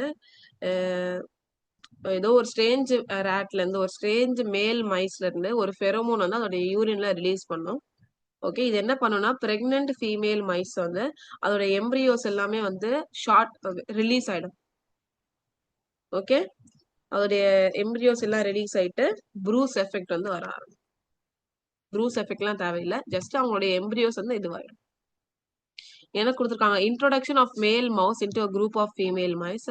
ஏதோ ஒரு ஸ்ட்ரேஞ்ச் ரேட்ல இருந்து ஒரு ஸ்ட்ரேஞ்ச் மேல் மைஸ்ல இருந்து ஒரு ஃபெரோமோன் வந்து அதோட யூரின்ல ரிலீஸ் பண்ணும். ஓகே, இது என்ன பண்ணும்னா பிரெக்னன்ட் ஃபீமேல் மைஸ் வந்து அதோட எம்பரியோஸ் எல்லாமே வந்து ரிலீஸ் ஆயிடும். ஓகே, அதோடைய எம்பரியோஸ் எல்லாம் ரிலீஸ் ஆயிட்டு ப்ரூஸ் எஃபெக்ட் வந்து வர ஆரம்பிக்கும். ப்ரூஸ் எஃபெக்ட்லாம் தேவையில்லை, ஜஸ்ட் அவங்களுடைய எம்பரியோஸ் வந்து இதுவாயிடும். என்ன கொடுத்துருக்காங்க? Introduction of male mouse into a group of female mice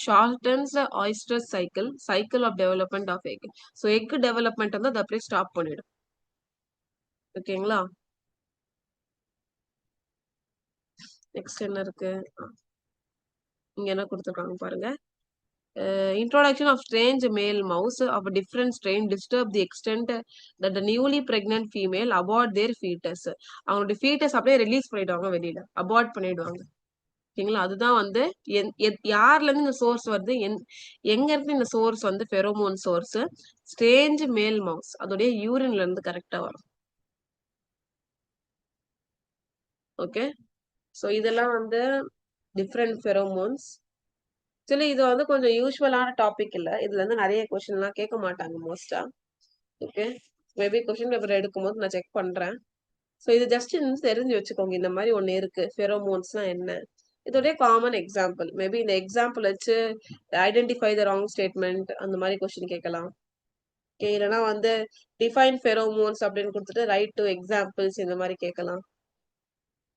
shortens the oestrous cycle of development of egg. So egg development வந்து அதை அப்படியே ஸ்டாப் பண்ணிடும். ஓகேங்களா? நெக்ஸ்ட் என்ன இருக்கு? இங்க என்ன கொடுத்துருக்காங்க பாருங்க. Introduction of strange male mouse of a different strain disturb the extent that the newly pregnant female abort their fetus. அவங்களுடைய fetus அப்படியே ரிலீஸ் பண்ணிடுவாங்க, வெளியில அபார்ட் பண்ணிடுவாங்க. ஓகேங்களா? அதுதான் வந்து யார்ல இருந்து இந்த சோர்ஸ் வருது, எங்க இருந்து இந்த சோர்ஸ் வந்து ஃபெரோமோன் சோர்ஸ்? ஸ்ட்ரேஞ்ச் மேல் மவுஸ் அதோடைய யூரின்ல இருந்து கரெக்டா வரும். ஓகே, சோ இதெல்லாம் வந்து டிஃப்ரெண்ட் ஃபெரோமோன்ஸ். ஆக்சுவலி இது வந்து கொஞ்சம் யூஸ்வலான டாபிக் இல்ல, இதுல இருந்து நிறைய கொஸ்டின் எல்லாம் கேட்க மாட்டாங்க மோஸ்டா. ஓகே, மேபி கொஸ்டின் பேப்பர் எடுக்கும்போது நான் செக் பண்றேன். ஸோ இது ஜஸ்ட் தெரிஞ்சு வச்சுக்கோங்க, இந்த மாதிரி ஒண்ணு இருக்கு, ஃபெரோமோன்ஸ்னா என்ன. இதோடைய காமன் எக்ஸாம்பிள், மேபி இந்த எக்ஸாம்பிள் வச்சு ஐடென்டிஃபை த ராங் ஸ்டேட்மெண்ட் அந்த மாதிரி கொஸ்டின் கேட்கலாம். ஓகே, இல்லைன்னா வந்து டிஃபைன் ஃபெரோமோன்ஸ் அப்படின்னு கொடுத்துட்டு ரைட் டு எக்ஸாம்பிள்ஸ் இந்த மாதிரி கேட்கலாம்.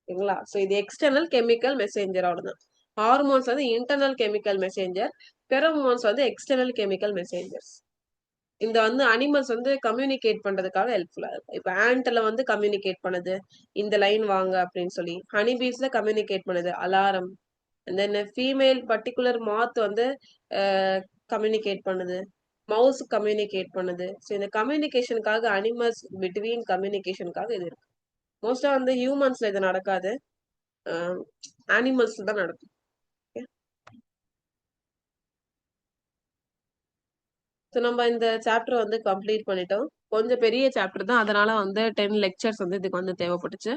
ஓகேங்களா? ஸோ இது எக்ஸ்டர்னல் கெமிக்கல் மெசேஞ்சர், அவ்வளவுதான். ஹார்மோன்ஸ் வந்து இன்டர்னல் கெமிக்கல் மெசேஞ்சர், ஃபெரோமோன்ஸ் வந்து எக்ஸ்டர்னல் கெமிக்கல் மெசேஞ்சர்ஸ். இந்த வந்து அனிமல்ஸ் வந்து கம்யூனிகேட் பண்றதுக்காக ஹெல்ப்ஃபுல்லா இருக்கும். இப்ப ஆண்ட்ல வந்து கம்யூனிகேட் பண்ணுது, இந்த லைன் வாங்க அப்படின்னு சொல்லி. ஹனிபீஸ்ல கம்யூனிகேட் பண்ணுது, alarm. And then female particular moth வந்து கம்யூனிகேட் பண்ணுது, மவுஸ் கம்யூனிகேட் பண்ணுது. ஸோ இந்த கம்யூனிகேஷனுக்காக அனிமல்ஸ் பிட்வீன் கம்யூனிகேஷனுக்காக இது இருக்கு. மோஸ்டா வந்து ஹியூமன்ஸ்ல இது நடக்காது, அனிமல்ஸ்ல தான் நடக்கும். ஸோ நம்ம இந்த சாப்டர் வந்து கம்ப்ளீட் பண்ணிட்டோம். கொஞ்சம் பெரிய சாப்டர் தான், அதனால வந்து 10 லெக்சர்ஸ் வந்து இதுக்கு வந்து தேவைப்பட்டுச்சு.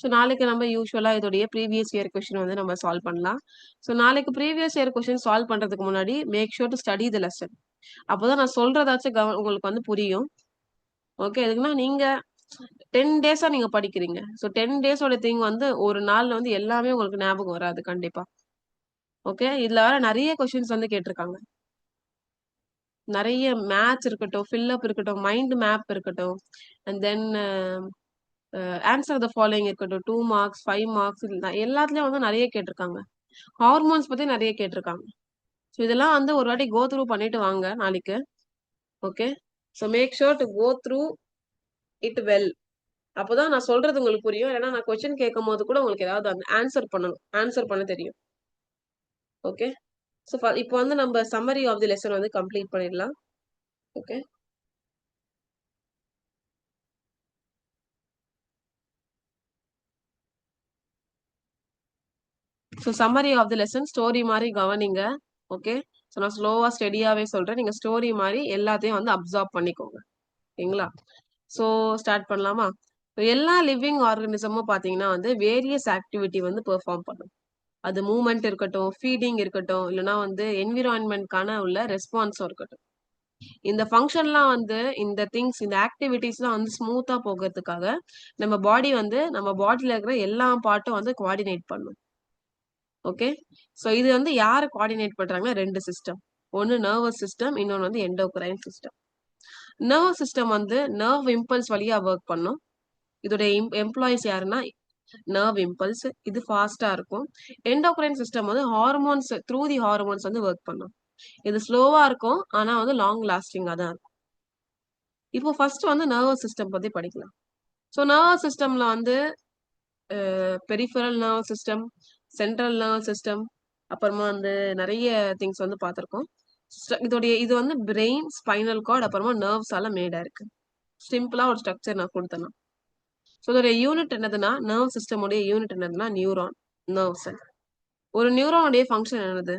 ஸோ நாளைக்கு நம்ம யூஸ்வலா இதோடைய ப்ரீவியஸ் இயர் கொஸ்டின் வந்து நம்ம சால்வ் பண்ணலாம். ஸோ நாளைக்கு ப்ரீவியஸ் இயர் கொஸ்டின் சால்வ் பண்றதுக்கு முன்னாடி make sure to study the lesson. அப்போதான் நான் சொல்றதாச்சும் உங்களுக்கு வந்து புரியும். ஓகே, எதுக்குன்னா நீங்க 10 டேஸா நீங்க படிக்கிறீங்க. ஸோ 10 டேஸோட திங் வந்து ஒரு நாள்ல வந்து எல்லாமே உங்களுக்கு ஞாபகம் வராது கண்டிப்பா. ஓகே, இதுல வர நிறைய கொஸ்டின்ஸ் வந்து கேட்டிருக்காங்க. நிறைய மேட்ச் இருக்கட்டும், ஃபில்லப் இருக்கட்டும், மைண்ட் மேப் இருக்கட்டும், and then answer the following இருக்கட்டும், 2 மார்க்ஸ் 5 மார்க்ஸ் எல்லாத்துலயும் வந்து நிறைய கேட்டிருக்காங்க. ஹார்மோன்ஸ் பத்தி நிறைய கேட்டிருக்காங்க. ஸோ இதெல்லாம் வந்து ஒரு வாட்டி கோ த்ரூ பண்ணிட்டு வாங்க நாளைக்கு. Okay, so make sure to go through it well. அப்போதான் நான் சொல்றது உங்களுக்கு புரியும். ஏன்னா நான் கொஸ்டின் கேட்கும் போது கூட உங்களுக்கு ஏதாவது அந்த ஆன்சர் பண்ண தெரியும். ஓகே, ஸோ இப்போ வந்து நம்ம சம்மரி ஆஃப் தி லெசன் வந்து கம்ப்ளீட் பண்ணிடலாம். Okay, so summary of the lesson story மாதிரி கவனிங்க. ஓகே, ஸோ நான் ஸ்லோவா ஸ்டெடியாவே சொல்றேன். நீங்க ஸ்டோரி மாதிரி எல்லாத்தையும் வந்து அப்சர்வ் பண்ணிக்கோங்க. ஓகேங்களா? ஸோ ஸ்டார்ட் பண்ணலாமா? எல்லா லிவிங் ஆர்கனிசமும் பாத்தீங்கன்னா வந்து வேரியஸ் ஆக்டிவிட்டி வந்து பெர்ஃபார்ம் பண்ணும். அது மூவ்மெண்ட் இருக்கட்டும், ஃபீடிங் இருக்கட்டும், இல்லைன்னா வந்து என்விரான்மெண்ட்கான உள்ள ரெஸ்பான்ஸும் இருக்கட்டும். இந்த ஃபங்க்ஷன்லாம் வந்து இந்த திங்ஸ், இந்த ஆக்டிவிட்டிஸ்லாம் வந்து ஸ்மூத்தா போகிறதுக்காக நம்ம பாடி வந்து நம்ம பாடியில இருக்கிற எல்லா பார்ட்டும் வந்து கோஆர்டினேட் பண்ணும். ஓகே, ஸோ இது வந்து யாரு கோஆர்டினேட் பண்றாங்கன்னா 2 சிஸ்டம். ஒன்னு நர்வஸ் சிஸ்டம், இன்னொன்னு வந்து எண்டோக்ரைன் சிஸ்டம். நர்வஸ் சிஸ்டம் வந்து நர்வ் இம்பல்ஸ் வழியா ஒர்க் பண்ணும். இதோட எம்ப்ளாயிஸ் யாருன்னா நர்வ் இம்பல்ஸ், இது ஃபாஸ்டா இருக்கும். எண்டோக்ரைன் சிஸ்டம் வந்து ஹார்மோன்ஸ், த்ரூ தி ஹார்மோன்ஸ் வந்து ஒர்க் பண்ணும். இது ஸ்லோவா இருக்கும், ஆனா வந்து லாங் லாஸ்டிங்கா தான் இருக்கும். இப்போ ஃபர்ஸ்ட் வந்து நர்வஸ் சிஸ்டம் பத்தி படிக்கலாம். ஸோ நர்வஸ் சிஸ்டம்ல வந்து peripheral nervous system, central nervous system, அப்புறமா வந்து நிறைய திங்ஸ் வந்து பார்த்துருக்கோம். இது வந்து பிரெயின், ஸ்பைனல் கார்டு, அப்புறமா நர்வ்ஸால மேடா இருக்கு. சிம்பிளா ஒரு ஸ்ட்ரக்சர் நான் கொடுத்தேன். ஸோ இதோட யூனிட் என்னதுன்னா, நர்வ் சிஸ்டமுடைய யூனிட் என்னதுன்னா நியூரான், நர்வ் செல். ஒரு நியூரானுடைய ஃபங்க்ஷன் என்னது?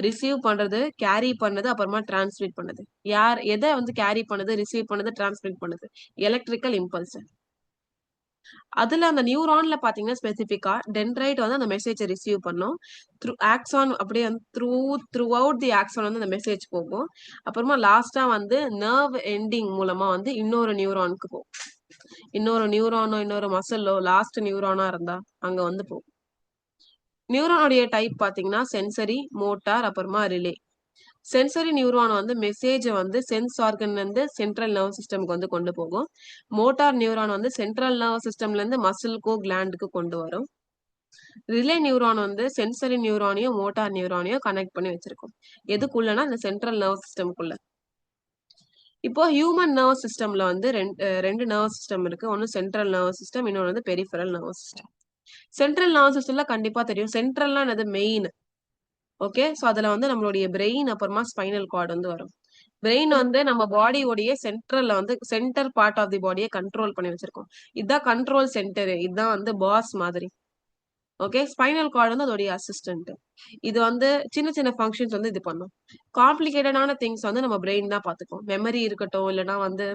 ரிசீவ் பண்றது, கேரி பண்ணது, அப்புறமா டிரான்ஸ்மிட் பண்ணது. எதை வந்து கேரி பண்ணுது, ரிசீவ் பண்ணுது, டிரான்ஸ்மிட் பண்ணுது? Electrical impulse. அதுல அந்த நியூரான்ல பாத்தீங்கன்னா ஸ்பெசிபிக்கா டென்ட்ரைட் வந்து அந்த மெசேஜை ரிசீவ் பண்ணும். த்ரூ ஆக்சான் அப்படியே வந்து த்ரூ அவுட் தி ஆக்சான் வந்து அந்த மெசேஜ் போகும். அப்புறமா லாஸ்டா வந்து நர்வ் எண்டிங் மூலமா வந்து இன்னொரு நியூரானுக்கு போகும். இன்னொரு நியூரானோ இன்னொரு மசிலோ லாஸ்ட் நியூரானா இருந்தா அங்க வந்து போகும். நியூரானுடைய டைப் பாத்தீங்கன்னா சென்சரி, மோட்டார், அப்புறமா ரிலே. சென்சரி நியூரான் வந்து மெசேஜ் வந்து சென்ஸ் ஆர்கன்ல இருந்து சென்ட்ரல் நர்வ் சிஸ்டம்க்கு வந்து கொண்டு போகும். மோட்டார் நியூரான் வந்து சென்ட்ரல் நர்வ் சிஸ்டம்ல இருந்து மசிலுக்கோ கிளாண்டுக்கு கொண்டு வரும். ரிலே நியூரான் வந்து சென்சரி நியூரானையும் மோட்டார் நியூரானையும் கனெக்ட் பண்ணி வச்சிருக்கும். எதுக்குள்ளனா இந்த சென்ட்ரல் நர்வ் சிஸ்டம்குள்ள. இப்போ ஹியூமன் நர்வ் சிஸ்டம்ல வந்து ரெண்டு நர்வ் சிஸ்டம் இருக்கு. ஒன்னு சென்ட்ரல் நர்வ் சிஸ்டம், இன்னொன்று வந்து peripheral nerve system. Central nerve சிஸ்டம்ல கண்டிப்பா தெரியும். சென்ட்ரல்னா என்னது? மெயின். ஓகே, சோ அதுல வந்து நம்மளுடைய பிரெயின், அப்புறமா ஸ்பைனல் கார்டு வந்து வரும். பிரெயின் வந்து நம்ம பாடியோடைய சென்ட்ரல்ல வந்து சென்டர் பார்ட் ஆஃப் தி பாடியை கண்ட்ரோல் பண்ணி வச்சிருக்கோம். இதுதான் கண்ட்ரோல் சென்டர், இதுதான் வந்து பாஸ் மாதிரி. ஓகே, ஸ்பைனல் கார்டு வந்து அதோடைய அசிஸ்டன்ட். இது வந்து சின்ன சின்ன ஃபங்க்ஷன்ஸ் வந்து இது பண்ணும். காம்ப்ளிகேட்டடான திங்ஸ் வந்து நம்ம பிரெயின் தான் பாத்துக்கும். மெமரி இருக்கட்டும், இல்லைன்னா வந்து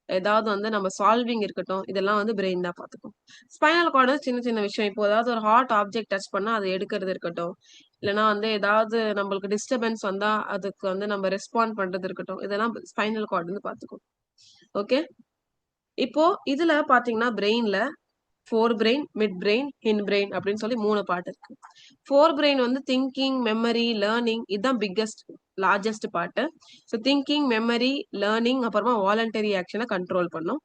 ஏதாவது வந்து நம்ம சால்விங் இருக்கட்டும், இதெல்லாம் வந்து பிரெயின் தான் பாத்துக்கும். ஸ்பைனல் கார்டு சின்ன சின்ன விஷயம், இப்போ ஏதாவது ஒரு ஹார்ட் ஆப்ஜெக்ட் டச் பண்ணா அதை எடுக்கிறது இருக்கட்டும், இல்லைன்னா வந்து ஏதாவது நம்மளுக்கு டிஸ்டர்பன்ஸ் வந்தா அதுக்கு வந்து நம்ம ரெஸ்பாண்ட் பண்றது இருக்கட்டும், இதெல்லாம் ஸ்பைனல் கார்டு வந்து பாத்துக்கும். ஓகே, இப்போ இதுல பாத்தீங்கன்னா பிரெயின்ல fore brain, mid brain, hind brain அப்படின்னு சொல்லி 3 பார்ட் இருக்கு. ஃபோர் பிரெயின் வந்து திங்கிங், மெமரி, லேர்னிங், இதுதான் biggest largest part. So thinking, memory, learning, அப்புறமா வாலண்டரி ஆக்ஷனை கண்ட்ரோல் பண்ணும்.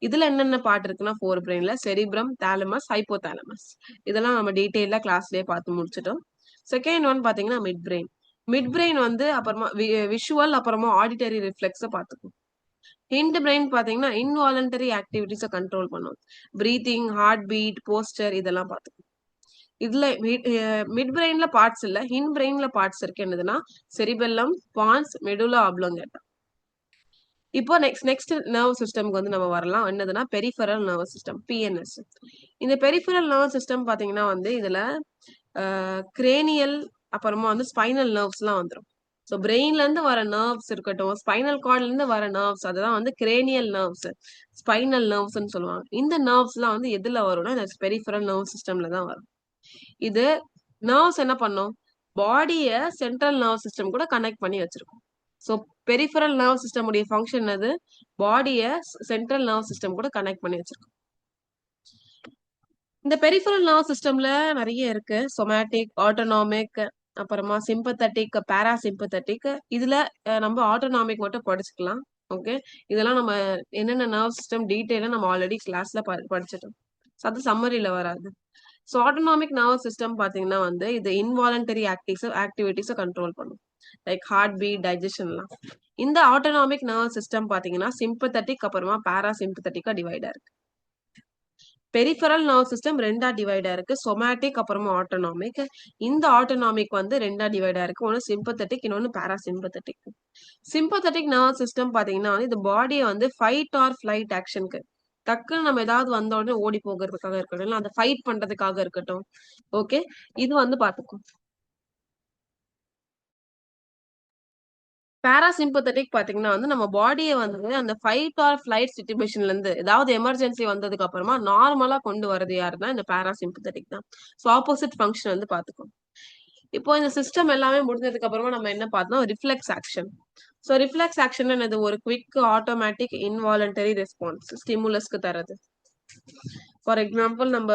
இதுல என்னென்ன பார்ட் இருக்குன்னா ஃபோர் பிரெயின்ல செரிப்ரம், தாலமஸ், ஹைப்போதாலமஸ், இதெல்லாம் நம்ம டீட்டெயிலா கிளாஸ்லயே பார்த்து முடிச்சிட்டோம். செகண்ட் ஒன் பாத்தீங்கன்னா மிட் பிரெயின். மிட் பிரெயின் வந்து அப்புறமா விஷுவல், அப்புறமா ஆடிட்டரி ரிஃப்ளெக்ஸை பார்த்துக்கும். ஹிண்ட் பிரெயின் பாத்தீங்கன்னா இன்வாலண்டரி ஆக்டிவிட்டிஸை கண்ட்ரோல் பண்ணும். பிரீத்திங், ஹார்ட் பீட், போஸ்டர், இதெல்லாம் பார்த்துக்கும். இதுல மிட் பிரெயின்ல பார்ட்ஸ் இல்ல, ஹின் பிரெயின்ல பார்ட்ஸ் இருக்கு. என்னதுன்னா செரிபெல்லம், பான்ஸ், மெடுலா ஆப்லோங்கேட்டா. இப்போ நெக்ஸ்ட் நர்வ் சிஸ்டம்க்கு வந்து நம்ம வரலாம். என்னதுன்னா பெரிஃபரல் நர்வ் சிஸ்டம், பிஎன்எஸ். இந்த பெரிஃபரல் நர்வ் சிஸ்டம் பாத்தீங்கன்னா வந்து இதுல கிரேனியல், அப்புறமா வந்து ஸ்பைனல் நர்வ்ஸ் எல்லாம் வந்துடும். ஸோ பிரெயின்ல இருந்து வர நர்வ்ஸ் இருக்கட்டும், ஸ்பைனல் கார்ட்ல இருந்து வர நர்வ்ஸ், அதுதான் வந்து கிரேனியல் நர்வ்ஸ், ஸ்பைனல் நர்வ்ஸ்ன்னு சொல்லுவாங்க. இந்த நர்வ்ஸ் எல்லாம் வந்து எதுல வரும்னா இந்த பெரிஃபரல் நர்வ் சிஸ்டம்ல தான் வரும். இது நர்வ்ஸ் என்ன பண்ணும்? பாடிய சென்ட்ரல் நர்வ் சிஸ்டம் கூட கனெக்ட் பண்ணி வச்சிருக்கும். ஸோ பெரிஃபரல் நர்வ் சிஸ்டம் உடைய ஃபங்க்ஷன் அது பாடிய சென்ட்ரல் நர்வ் சிஸ்டம் கூட கனெக்ட் பண்ணி வச்சிருக்கும். இந்த பெரிஃபரல் நர்வ் சிஸ்டம்ல நிறைய இருக்கு. சொமேட்டிக், ஆட்டோனாமிக், அப்புறமா சிம்பத்தட்டிக், பாராசிம்பத்தட்டிக். இதுல நம்ம ஆட்டோனாமிக் மட்டும் படிச்சுக்கலாம். ஓகே, இதெல்லாம் நம்ம என்னென்ன நர்வ் சிஸ்டம் டீட்டெயிலா நம்ம ஆல்ரெடி கிளாஸ்ல படிச்சிட்டோம். அது சம்மரியில வராது. ஸோ ஆட்டோனாமிக் நர்வ் சிஸ்டம் பாத்தீங்கன்னா வந்து இது இன்வாலண்டரி ஆக்டிவிட்டிஸை கண்ட்ரோல் பண்ணும், லைக் ஹார்ட் பீட், டைஜஷன்லாம். இந்த ஆட்டோனாமிக் நர்வ் சிஸ்டம் பாத்தீங்கன்னா சிம்பத்தட்டிக் அப்புறமா பாராசிம்பத்தட்டிக்கா டிவைட் ஆயிருக்கு. பெரிஃபரல் நர்வ் சிஸ்டம் ரெண்டா டிவைட் ஆயிருக்கு, சொமேட்டிக் அப்புறமா ஆட்டோனாமிக். இந்த ஆட்டோனாமிக் வந்து ரெண்டா டிவைட் ஆயிருக்கு, ஒன்னு சிம்பத்தட்டிக், இன்னொன்னு பாராசிம்பத்தட்டிக். சிம்பத்தட்டிக் நர்வ் சிஸ்டம் பாத்தீங்கன்னா வந்து இந்த பாடியை வந்து ஃபைட் ஆர் ஃபிளைட் ஆக்ஷனுக்கு, டக்குன்னு நம்ம ஏதாவது வந்த உடனே ஓடி போகிறதுக்காக இருக்கட்டும், இல்ல அந்த ஃபைட் பண்றதுக்காக இருக்கட்டும். ஓகே, இது வந்து பாத்துக்கும். பாராசிம்பத்தட்டிக் பாத்தீங்கன்னா வந்து நம்ம பாடியை வந்து அந்த ஃபைட் ஆர் ஃபிளைட் சிச்சுவேஷன்ல இருந்து ஏதாவது எமர்ஜென்சி வந்ததுக்கு அப்புறமா நார்மலா கொண்டு வரது யாருன்னா இந்த பாராசிம்பத்தட்டிக் தான். ஸோ ஆப்போசிட் ஃபங்க்ஷன் வந்து பாத்துக்கும். இப்போ இந்த சிஸ்டம் எல்லாமே முடிஞ்சதுக்கு அப்புறமா நம்ம என்ன பார்த்தோம், reflex action. So reflex action என்னது, ஒரு குவிக் ஆட்டோமேட்டிக் இன்வாலண்டரி ரெஸ்பான்ஸ் ஸ்டிமுலஸ்க்கு தரது. ஃபார் எக்ஸாம்பிள் நம்ம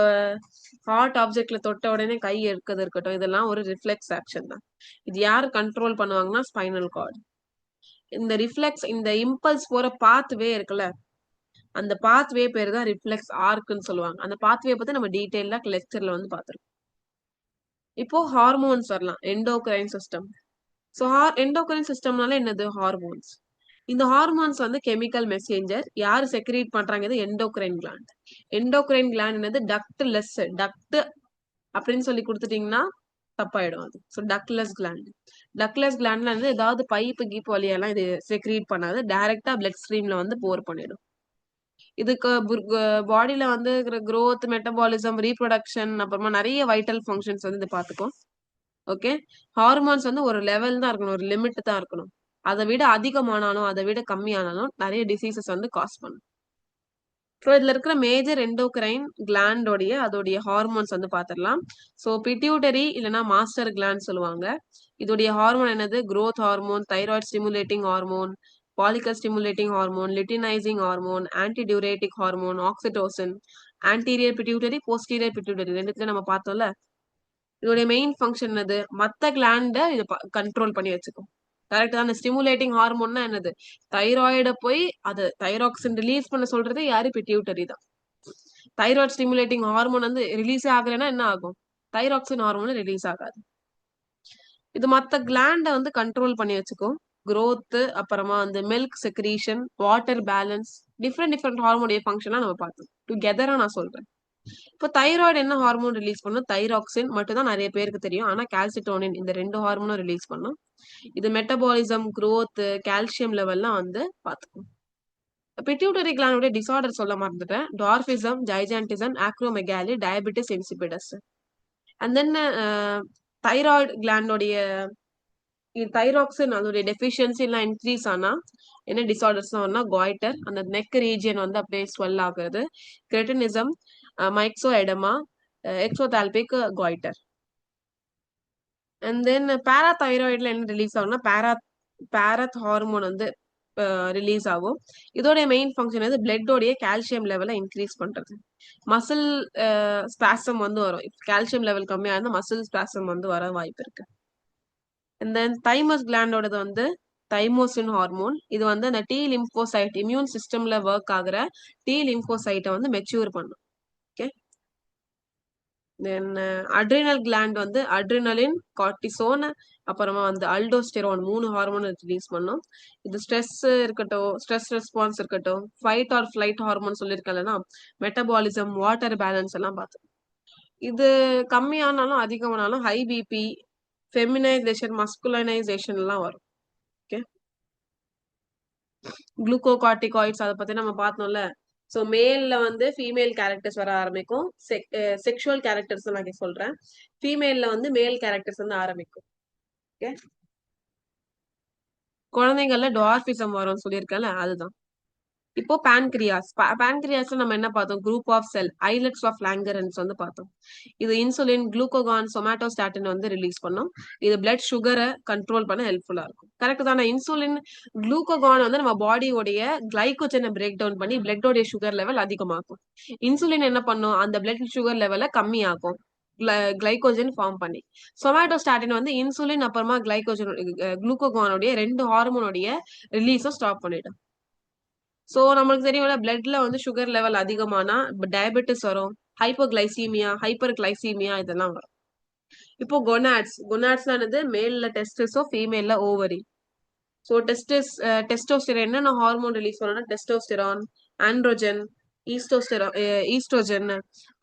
ஹார்ட் ஆப்ஜெக்ட்ல தொட்ட உடனே கை எடுக்கிறது இருக்கட்டும், இதெல்லாம் ஒரு ரிஃப்ளெக்ஸ் ஆக்ஷன் தான். இது யார் கண்ட்ரோல் பண்ணுவாங்கன்னா ஸ்பைனல் கார்டு. இந்த ரிஃப்ளெக்ஸ், இந்த இம்பல்ஸ் போற பாத்வே இருக்குல்ல, அந்த பாத்வே பேரு தான் ரிஃப்ளெக்ஸ் ஆர்க்னு சொல்லுவாங்க. அந்த பாத்வே பத்தி நம்ம டீடைலா லெக்சர்ல வந்து பார்த்திருக்கோம். இப்போ ஹார்மோன்ஸ் வரலாம், எண்டோகிரைன் சிஸ்டம். ஸோ எண்டோகிரைன் சிஸ்டம்னால என்னது, ஹார்மோன்ஸ். இந்த ஹார்மோன்ஸ் வந்து கெமிக்கல் மெசேஞ்சர். யாரு செக்ரீட் பண்றாங்க, இது எண்டோகிரைன் கிளாண்ட். எண்டோகிரைன் கிளாண்ட் என்னது, டக்ட்லெஸ். டக்ட் அப்படின்னு சொல்லி கொடுத்துட்டீங்கன்னா தப்பாயிடும் அது. So ductless gland. டக்ட்லெஸ் கிளாண்ட்ல வந்து ஏதாவது பைப்பு கீப்பு வழியெல்லாம் இது செக்ரீட் பண்ணாது, டைரக்டா பிளட் ஸ்ட்ரீம்ல வந்து போர் பண்ணிடும். இதுக்கு பாடியில வந்து இருக்கிற growth, மெட்டபாலிசம், ரீப்ரொடக்ஷன் அப்புறமா நிறைய வைட்டல் ஃபங்க்ஷன்ஸ் வந்து இது பாத்துக்கும். ஓகே, ஹார்மோன்ஸ் வந்து ஒரு லெவல் தான் இருக்கணும், ஒரு லிமிட் தான் இருக்கணும். அதை விட அதிகமானாலும் அதை விட கம்மியானாலும் நிறைய டிசீசஸ் வந்து காஸ் பண்ணும். ஸோ இதுல இருக்கிற மேஜர் எண்டோகிரைன் கிளாண்டோடைய அதோடைய ஹார்மோன்ஸ் வந்து பாத்திரலாம். ஸோ பிட்யூட்டரி இல்லைன்னா மாஸ்டர் கிளாண்ட் சொல்லுவாங்க. இதோடைய ஹார்மோன் என்னது, growth hormone, thyroid stimulating hormone, follicle stimulating hormone, luteinising hormone, antidiuretic hormone, oxytocin. Anterior pituitary, posterior pituitary ரெண்டுத்துல நம்ம பார்த்தோம்ல. இதோடைய மெயின் ஃபங்க்ஷன் என்னது, மத்த கிளாண்ட இது கண்ட்ரோல் பண்ணி வச்சுக்கும். கரெக்ட் தான். ஸ்டிமுலேட்டிங் ஹார்மோன்னா என்னது, தைராய்ட போய் அது தைராக்சின் ரிலீஸ் பண்ண சொல்றது யாரு, பிட்யூட்டரி தான். தைராய்டு ஸ்டிமுலேட்டிங் ஹார்மோன் வந்து ரிலீஸ் ஆகலைன்னா என்ன ஆகும், தைராக்சின் ஹார்மோன் ரிலீஸ் ஆகாது. இது மத்த கிளாண்ட வந்து கண்ட்ரோல் பண்ணி வச்சுக்கும். growth அப்புறமா அந்த milk secretion, water balance, different ஹார்மோனுடைய ஃபங்க்ஷனா நம்ம பார்த்தோம். டுகெதரா நான் சொல்றேன். இப்போ தைராய்டு என்ன ஹார்மோன் ரிலீஸ் பண்ணும், தைராக்சின் மட்டும் தான் நிறைய பேருக்கு தெரியும். ஆனா கால்சிட்டோனின், இந்த ரெண்டு ஹார்மோனும் ரிலீஸ் பண்ணும். இது மெட்டபாலிசம், growth, கால்சியம் லெவல்லாம் வந்து பாத்துக்கும். பிட்யூட்டரி கிளாண்டோட டிசார்டர் சொல்ல மறந்துட்டேன், dwarfism, gigantism, acromegaly, diabetes insipidus. And then thyroid கிளாண்டோடைய தைராக்சின் அதோடைய டெஃபிஷியன்சி எல்லாம் இன்க்ரீஸ் ஆனா என்ன டிசார்டர்ஸ் வரும்னா, காய்டர், அந்த நெக் ரீஜியன் வந்து அப்படியே ஸ்வெல் ஆகுறது, கிரெட்டினிசம், மைக்சோ எடமா, எக்ஸோதால்பிக் காய்டர். அண்ட் தென் பாராதைராய்டுல என்ன ரிலீஸ் ஆகும்னா, பேரத் ஹார்மோன் வந்து ரிலீஸ் ஆகும். இதோட மெயின் ஃபங்க்ஷன் வந்து பிளட்டோடைய கால்சியம் லெவலை இன்க்ரீஸ் பண்றது. மசில் ஸ்பாசம் வந்து வரும், கால்சியம் லெவல் கம்மியா இருந்தா மசில் ஸ்பாசம் வந்து வர வாய்ப்பு இருக்கு. அண்ட் தென் தைமஸ் கிளாண்டோடது வந்து தைமோசின் ஹார்மோன். இது வந்து அந்த டி லிம்போசைட், இம்யூன் சிஸ்டம்ல ஒர்க் ஆகுற டி லிம்போசைட்டை வந்து மெச்சூர் பண்ணும். ஓகே, தென் அட்ரினல் கிளாண்ட் வந்து அட்ரினலின், கார்டிசோன் அப்புறமா வந்து அல்டோஸ்டெரோன், 3 ஹார்மோன் ரிலீஸ் பண்ணும். இது ஸ்ட்ரெஸ் இருக்கட்டும், ஸ்ட்ரெஸ் ரெஸ்பான்ஸ் இருக்கட்டும், ஃபைட் ஆர் ஃபிளைட் ஹார்மோன் சொல்லியிருக்கேன், மெட்டபாலிசம், வாட்டர் பேலன்ஸ் எல்லாம் பார்த்தோம். இது கம்மியானாலும் அதிகமானாலும் ஹை பிபி, ஃபெமினைசேஷன், மஸ்குலைனைசேஷன் எல்லாம் வரும். ஓகே, குளுக்கோகார்டிகாய்ட்ஸ் அதை பத்தி நம்ம பார்த்தோம்ல. ஸோ மேல்ல வந்து ஃபீமேல் கேரக்டர்ஸ் வர ஆரம்பிக்கும், செக்ஷுவல் கேரக்டர்ஸ் நான் சொல்றேன். ஃபீமேல்ல வந்து மேல் கேரக்டர்ஸ் வந்து ஆரம்பிக்கும். ஓகே, குழந்தைங்கள்ல டுவார்ஃபிசம் வரும்னு சொல்லியிருக்கேன்ல, அதுதான். இப்போ பான்கிரியாஸ்ல நம்ம என்ன பார்த்தோம், group of cell, islets of Langerhans வந்து பார்த்தோம். இது இன்சுலின், குளுக்கோகான், சொமாட்டோஸ்டாட்டின் வந்து ரிலீஸ் பண்ணும். இது பிளட் சுகரை கண்ட்ரோல் பண்ண ஹெல்ப்ஃபுல்லா இருக்கும். கரெக்ட் தானே. இன்சுலின், குளுக்கோகான் வந்து நம்ம பாடியோடைய கிளைகோஜனை பிரேக் டவுன் பண்ணி பிளட்டோடைய சுகர் லெவல் அதிகமாக்கும். இன்சுலின் என்ன பண்ணும், அந்த பிளட் சுகர் லெவலை கம்மியாக்கும். கிளைகோஜன் ஃபார்ம் பண்ணி. சொமாட்டோஸ்டாட்டின் வந்து இன்சுலின் அப்புறமா கிளைகோஜன் குளுக்கோகானுடைய 2 ஹார்மோனுடைய ரிலீஸும் ஸ்டாப் பண்ணிடும். சோ நம்மளுக்கு தெரியும்ல, பிளட்ல வந்து சுகர் லெவல் அதிகமானா டயபெட்டிஸ் வரும், ஹைப்போகிளைசீமியா, ஹைப்பர் கிளைசீமியா இதெல்லாம் வரும். இப்போ கொனாட்ஸ்னா என்னது? மேல்ல டெஸ்டிஸோ, ஃபீமேல்ல ஓவரி. ஸோ டெஸ்டோஸ்டிரான் என்னென்ன ஹார்மோன் ரிலீஸ் பண்ணணும்னா டெஸ்டோஸ்டிரான், ஆண்ட்ரோஜன், ஈஸ்ட்ரோஜன்,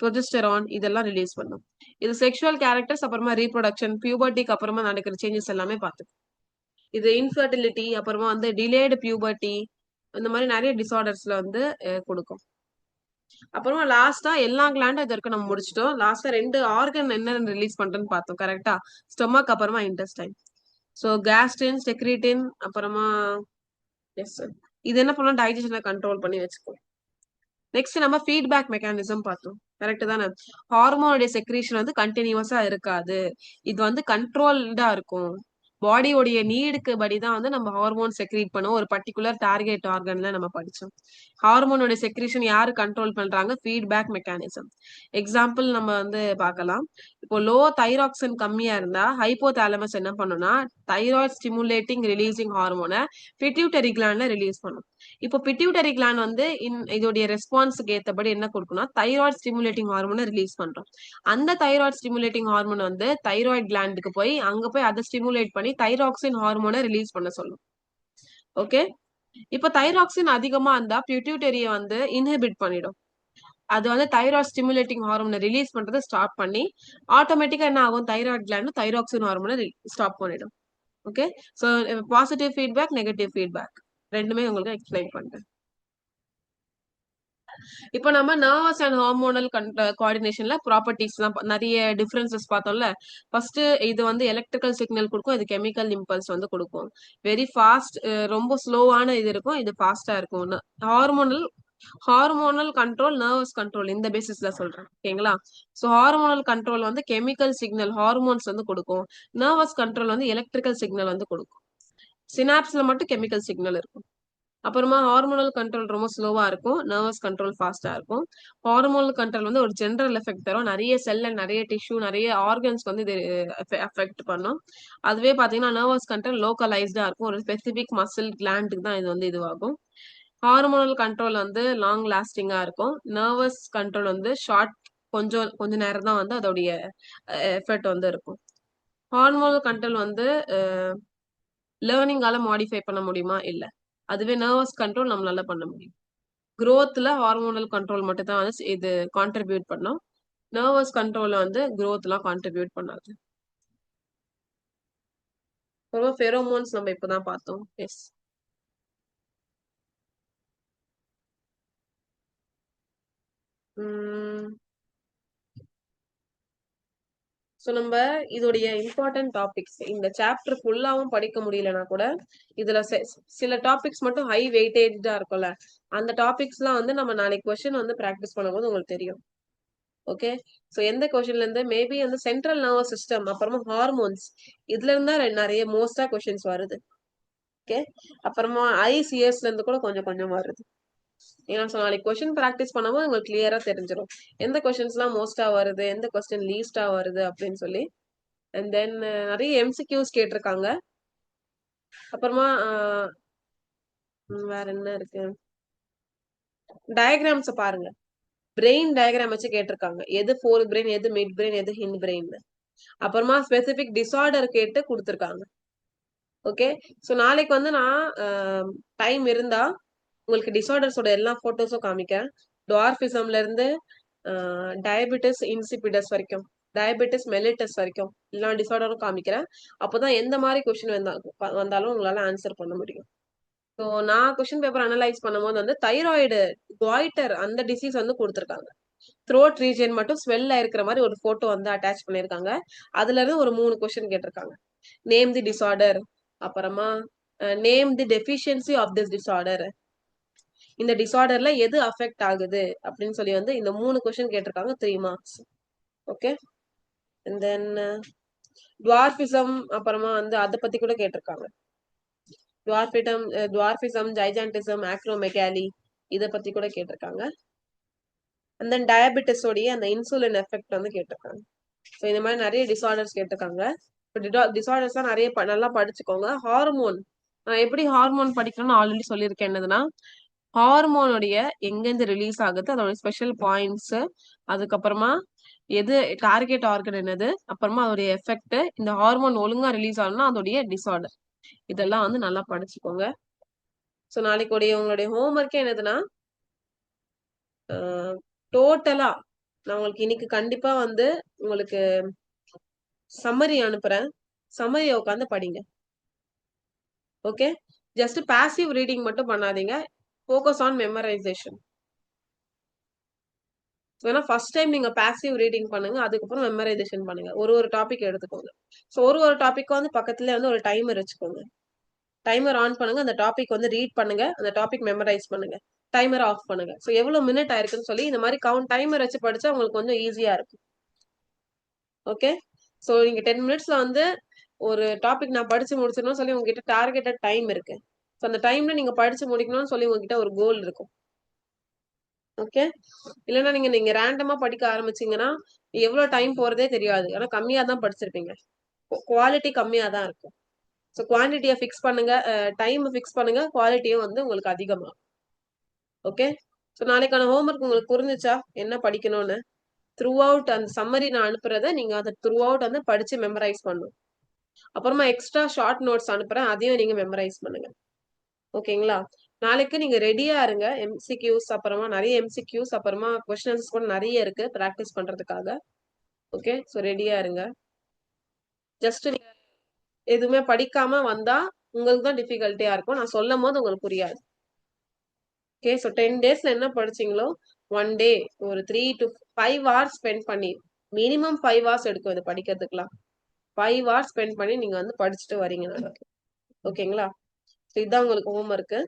ப்ரொஜெஸ்டரான் இதெல்லாம் ரிலீஸ் பண்ணும். இது செக்ஷுவல் கேரக்டர்ஸ், அப்புறமா ரீப்ரொடக்ஷன், பியூபர்ட்டிக்கு அப்புறமா நடக்கிற சேஞ்சஸ் எல்லாமே பார்த்துக்கும். இது இன்ஃபர்டிலிட்டி, அப்புறமா வந்து டிலேடு பியூபர்ட்டி, இந்த மாதிரி நிறைய டிசார்டர்ஸ்ல வந்து கொடுக்கும். அப்புறமா லாஸ்டா எல்லா கிளாண்டும் இது வரைக்கும் நம்ம முடிச்சிட்டோம். லாஸ்டா 2 ஆர்கன் என்னென்ன ரிலீஸ் பண்றேன்னு பார்த்தோம். கரெக்டா? ஸ்டொமக் அப்புறமா இன்டெஸ்டைன். ஸோ கேஸ்ட்ரின், செக்ரீட்டின், அப்புறமா எஸ் சார், இது என்ன பண்ணலாம்? டைஜஷனை கண்ட்ரோல் பண்ணி வச்சுக்கோ. நெக்ஸ்ட் நம்ம ஃபீட்பேக் மெக்கானிசம் பார்த்தோம். கரெக்ட் தானே? ஹார்மோனுடைய செக்ரீஷன் வந்து கண்டினியூஸா இருக்காது, இது வந்து கண்ட்ரோல்டா இருக்கும். பாடியோடைய நீடுக்கு படிதான் வந்து நம்ம ஹார்மோன் செக்ரீட் பண்ணுவோம். ஒரு பர்டிகுலர் டார்கெட் ஆர்கன்ல நம்ம படிச்சோம். ஹார்மோனோட செக்ரீஷன் யாரு கண்ட்ரோல் பண்றாங்க? Feedback mechanism. எக்ஸாம்பிள் நம்ம வந்து பார்க்கலாம். இப்போ லோ தைராக்சின் கம்மியா இருந்தா ஹைப்போதாலமஸ் என்ன பண்ணும்னா தைராய்ட் ஸ்டிமுலேட்டிங் ரிலீசிங் ஹார்மோனை பிட்யூட்டரி கிளாண்ட்ல ரிலீஸ் பண்ணும். இப்போ பிட்யூட்டரி கிளாண்ட் வந்து இதோடைய ரெஸ்பான்ஸுக்கு ஏத்தபடி என்ன கொடுக்கும்னா தைராய்ட் ஸ்டிமுலேட்டிங் ஹார்மோனை ரிலீஸ் பண்றோம். அந்த தைராய்ட் ஸ்டிமுலேட்டிங் ஹார்மோன் வந்து தைராய்ட் கிளாண்டுக்கு போய் அங்க போய் அதை ஸ்டிமுலேட் பண்ணி தைராக்சின் ஹார்மோனை ரிலீஸ் பண்ண சொல்லும். ஓகே, இப்ப தைராக்சின் அதிகமா இருந்தா பிட்யூட்டரிய வந்து இன்ஹிபிட் பண்ணிடும். அது வந்து தைராய்ட் ஸ்டிமுலேட்டிங் ஹார்மோனை ரிலீஸ் பண்றதை ஸ்டாப் பண்ணி ஆட்டோமேட்டிக்கா என்ன ஆகும்? தைராய்ட் கிளாண்ட் தைராக்சின் ஹார்மோனை ஸ்டாப் பண்ணிடும். Okay, so positive feedback, negative feedback ரெண்டுமே உங்களுக்கு எக்ஸ்பிளைன் பண்றேன். இப்போ நம்ம நர்வஸ் அண்ட் ஹார்மோனல் கோஆர்டினேஷன்ல ப்ராப்பர்ட்டிஸ் எல்லாம் நிறைய டிஃபரன்சஸ் பார்த்தோம்ல. ஃபர்ஸ்ட் இது வந்து எலக்ட்ரிக்கல் சிக்னல் கொடுக்கும், இது கெமிக்கல் இம்பல்ஸ் வந்து கொடுக்கும். வெரி ஃபாஸ்ட், ரொம்ப ஸ்லோவான இது இருக்கும், இது ஃபாஸ்டா இருக்கும். ஹார்மோனல் கண்ட்ரோல், நர்வஸ் கண்ட்ரோல் இந்த பேசிஸ்ல சொல்றேன். ஓகேங்களா? சோ ஹார்மோனல் கண்ட்ரோல் வந்து கெமிக்கல் சிக்னல் ஹார்மோன்ஸ் வந்து கொடுக்கும், நர்வஸ் கண்ட்ரோல் வந்து எலக்ட்ரிக்கல் சிக்னல் வந்து கொடுக்கும். சினாப்ஸ்ல மட்டும் கெமிக்கல் சிக்னல் இருக்கும். அப்புறமா ஹார்மோனல் கண்ட்ரோல் ரொம்ப ஸ்லோவா இருக்கும், நர்வஸ் கண்ட்ரோல் ஃபாஸ்டா இருக்கும். ஹார்மோனல் கண்ட்ரோல் வந்து ஒரு ஜெனரல் எஃபெக்ட் தரும், நிறைய செல், நிறைய டிஷ்யூ, நிறைய ஆர்கன்ஸ் வந்து இது எஃபெக்ட் பண்ணும். அதுவே பாத்தீங்கன்னா நர்வஸ் கண்ட்ரோல் லோக்கலைஸ்டா இருக்கும், ஒரு ஸ்பெசிபிக் மசில் கிளாண்டுக்கு தான் இது வந்து இதுவாகும். ஹார்மோனல் கண்ட்ரோல் வந்து லாங் லாஸ்டிங்கா இருக்கும், நர்வஸ் கண்ட்ரோல் வந்து ஷார்ட், கொஞ்ச நேரம் தான் வந்து அதோடைய எஃபெக்ட் வந்து இருக்கும். ஹார்மோனல் கண்ட்ரோல் வந்து லேர்னிங்கால மாடிஃபை பண்ண முடியுமா? இல்ல. அதுவே நர்வஸ் கண்ட்ரோல் நம்மளால பண்ண முடியும். growthல ஹார்மோனல் கண்ட்ரோல் மட்டும் தான் வந்து இது கான்ட்ரிபியூட் பண்ணும், நர்வஸ் கண்ட்ரோல் வந்து growthலாம் கான்ட்ரிபியூட் பண்ணாது. அப்புறம் ஃபெரோமோன்ஸ் நம்ம இப்பதான் பார்த்தோம். எஸ், ஸோ நம்ம இதோடைய இம்பார்ட்டன்ட் டாபிக்ஸ் இந்த சாப்டர் ஃபுல்லாவும் படிக்க முடியலனா கூட இதுல சில டாபிக்ஸ் மட்டும் ஹை வெயிட்டேஜா இருக்கும்ல, அந்த டாபிக்ஸ்லாம் வந்து நம்ம நாளைக்கு கொஸ்டின் வந்து ப்ராக்டிஸ் பண்ணும்போது உங்களுக்கு தெரியும். ஓகே, சோ எந்த கொஸ்டின்ல இருந்து மேபி வந்து சென்ட்ரல் நர்வஸ் சிஸ்டம், அப்புறமா ஹார்மோன்ஸ், இதுல இருந்தா நிறைய மோஸ்டா கொஸ்டின்ஸ் வருது. ஓகே, அப்புறமா ஐசிஎஸ்ல இருந்து கூட கொஞ்சம் கொஞ்சம் வருது. ஏன்னா நாளைக்கு கொஸ்டின் ப்ராக்டிஸ் பண்ணும்போது உங்களுக்கு கிளியரா தெரிஞ்சிடும் எந்த கொஸ்டின்ஸ் எல்லாம் மோஸ்டா வருது, எந்த கொஸ்டின் லீஸ்டா வருது அப்படின்னு சொல்லி. அண்ட் தென் நிறைய எம்சிக்யூஸ் கேட்டிருக்காங்க. அப்புறமா வேற என்ன இருக்கு? டயக்ராம்ஸ் பாருங்க, பிரெயின் டயக்ராம் வச்சு கேட்டிருக்காங்க, எது ஃபோர்த் பிரெயின், எது மிட் பிரெயின், எது ஹிண்ட் பிரெயின். அப்புறமா ஸ்பெசிபிக் டிசார்டர் கேட்டு கொடுத்துருக்காங்க. ஓகே, சோ நாளைக்கு வந்து நான் டைம் இருந்தா உங்களுக்கு டிசார்டர்ஸோட எல்லா போட்டோஸும் காமிக்கிறேன். டுவார்ஃபிசம்ல இருந்து டயபெட்டிஸ் இன்சிபிடஸ் வரைக்கும், டயபெட்டிஸ் மெலிட்டஸ் வரைக்கும் எல்லா டிசார்டரும் காமிக்கிறேன். அப்போதான் எந்த மாதிரி கொஸ்டின் வந்தாலும் உங்களால ஆன்சர் பண்ண முடியும். ஸோ நான் கொஸ்டின் பேப்பர் அனலைஸ் பண்ணும்போது வந்து தைராய்டு குவாய்டர் அந்த டிசீஸ் வந்து கொடுத்துருக்காங்க. த்ரோட் ரீஜன் மட்டும் ஸ்வெல்ல இருக்கிற மாதிரி ஒரு போட்டோ வந்து அட்டாச் பண்ணிருக்காங்க. அதுல இருந்து ஒரு 3 கொஸ்டின் கேட்டிருக்காங்க. நேம் தி டிசார்டர், அப்புறமா name the deficiency of this disorder, இந்த டிசார்டர்ல எது அஃபெக்ட் ஆகுது அப்படின்னு சொல்லி வந்து இந்த 3 கொஸ்டின் கேட்டிருக்காங்க, 3 marks. Okay, and then dwarfism, அப்புறமா வந்து அதை பத்தி கூட கேட்டிருக்காங்க. டுவார்ஃபிசம், ஜைஜாண்டிசம், ஆக்ரோமெகாலி இதை பத்தி கூட கேட்டிருக்காங்க. அண்ட் தென் டயபெட்டிஸோடைய அந்த இன்சுலின் எஃபெக்ட் வந்து கேட்டிருக்காங்க. ஸோ இந்த மாதிரி நிறைய டிசார்டர்ஸ் கேட்டிருக்காங்க. டிசார்டர்ஸ் தான் நிறைய நல்லா படிச்சுக்கோங்க. ஹார்மோன் எப்படி ஹார்மோன் படிக்கணும்னு ஆல்ரெடி சொல்லியிருக்கேன். என்னதுன்னா ஹார்மோனுடைய எங்கேருந்து ரிலீஸ் ஆகுது, அதோட ஸ்பெஷல் பாயிண்ட்ஸ், அதுக்கப்புறமா எது டார்கெட் ஆர்கன் என்னது, அப்புறமா அதோடைய எஃபெக்ட், இந்த ஹார்மோன் ஒழுங்கா ரிலீஸ் ஆகணும்னா அதோடைய டிசார்டர், இதெல்லாம் வந்து நல்லா படிச்சுக்கோங்க. ஸோ நாளைக்கு உங்களுடைய ஹோம்ஒர்க்கே என்னதுன்னா டோட்டலா நான் உங்களுக்கு இன்னைக்கு கண்டிப்பா வந்து உங்களுக்கு சம்மரி அனுப்புறேன். சம்மரியை உட்காந்து படிங்க. ஓகே, ஜஸ்ட் பாசிவ் ரீடிங் மட்டும் பண்ணாதீங்க. Focus on memorisation. ஏன்னா ஃபர்ஸ்ட் டைம் நீங்க பாசிவ் ரீடிங் பண்ணுங்க, அதுக்கப்புறம் மெமரைசேஷன் பண்ணுங்க. ஒரு டாபிக் எடுத்துக்கோங்க. ஸோ ஒரு டாபிக் வந்து பக்கத்துல வந்து ஒரு டைமர் வச்சுக்கோங்க. டைமர் ஆன் பண்ணுங்க, அந்த டாபிக் வந்து ரீட் பண்ணுங்க, அந்த டாபிக் மெமரைஸ் பண்ணுங்க, டைமர் ஆஃப் பண்ணுங்க. ஸோ எவ்வளவு மினிட் ஆயிருக்குன்னு சொல்லி இந்த மாதிரி டைமர் வச்சு படிச்சா உங்களுக்கு கொஞ்சம் ஈஸியா இருக்கும். ஓகே, ஸோ நீங்க 10 மினிட்ஸ்ல வந்து ஒரு டாபிக் நான் படிச்சு முடிச்சிடணும்னு சொல்லி உங்ககிட்ட டார்கெட்டட் டைம் இருக்கு. ஸோ அந்த டைம்ல நீங்க படிச்சு முடிக்கணும்னு சொல்லி உங்ககிட்ட ஒரு கோல் இருக்கும். ஓகே, இல்லைன்னா நீங்க ரேண்டமா படிக்க ஆரம்பிச்சீங்கன்னா எவ்வளவு டைம் போறதே தெரியாது. ஆனா கம்மியா தான் படிச்சிருப்பீங்க, குவாலிட்டி கம்மியா தான் இருக்கும். ஸோ குவான்டிட்டியை ஃபிக்ஸ் பண்ணுங்க, டைம் ஃபிக்ஸ் பண்ணுங்க, குவாலிட்டியும் வந்து உங்களுக்கு அதிகமாகும். ஓகே, ஸோ நாளைக்கான ஹோம்ஒர்க் உங்களுக்கு புரிஞ்சுச்சா என்ன படிக்கணும்னு? த்ரூ அவுட் அந்த சம்மரி நான் அனுப்புறத நீங்க அதை த்ரூ அவுட் வந்து படிச்சு மெமரைஸ் பண்ணணும். அப்புறமா எக்ஸ்ட்ரா ஷார்ட் நோட்ஸ் அனுப்புறேன், அதையும் நீங்க மெமரைஸ் பண்ணுங்க. ஓகேங்களா? நாளைக்கு நீங்க ரெடியா இருங்க. எம்சிக்யூஸ், அப்புறமா நிறைய எம்சிக்யூஸ், அப்புறமா கொஸ்டின்ஸ் கூட நிறைய இருக்கு ப்ராக்டிஸ் பண்றதுக்காக. ஓகே, ஸோ ரெடியா இருங்க. ஜஸ்ட் நீங்க எதுவுமே படிக்காம வந்தா உங்களுக்கு தான் டிஃபிகல்ட்டியா இருக்கும். நான் சொல்லும் போது உங்களுக்கு புரியாது. ஓகே, ஸோ 10 டேஸ்ல என்ன படிச்சீங்களோ 1 டே ஒரு 3 to 5 hours ஸ்பெண்ட் பண்ணி, மினிமம் 5 hours எடுக்கும் இது படிக்கிறதுக்குலாம். 5 hours ஸ்பெண்ட் பண்ணி நீங்க வந்து படிச்சுட்டு வரீங்க நாளைக்கு. ஓகேங்களா? ஸோ இதுதான் உங்களுக்கு ஹோம்ஒர்க்கு.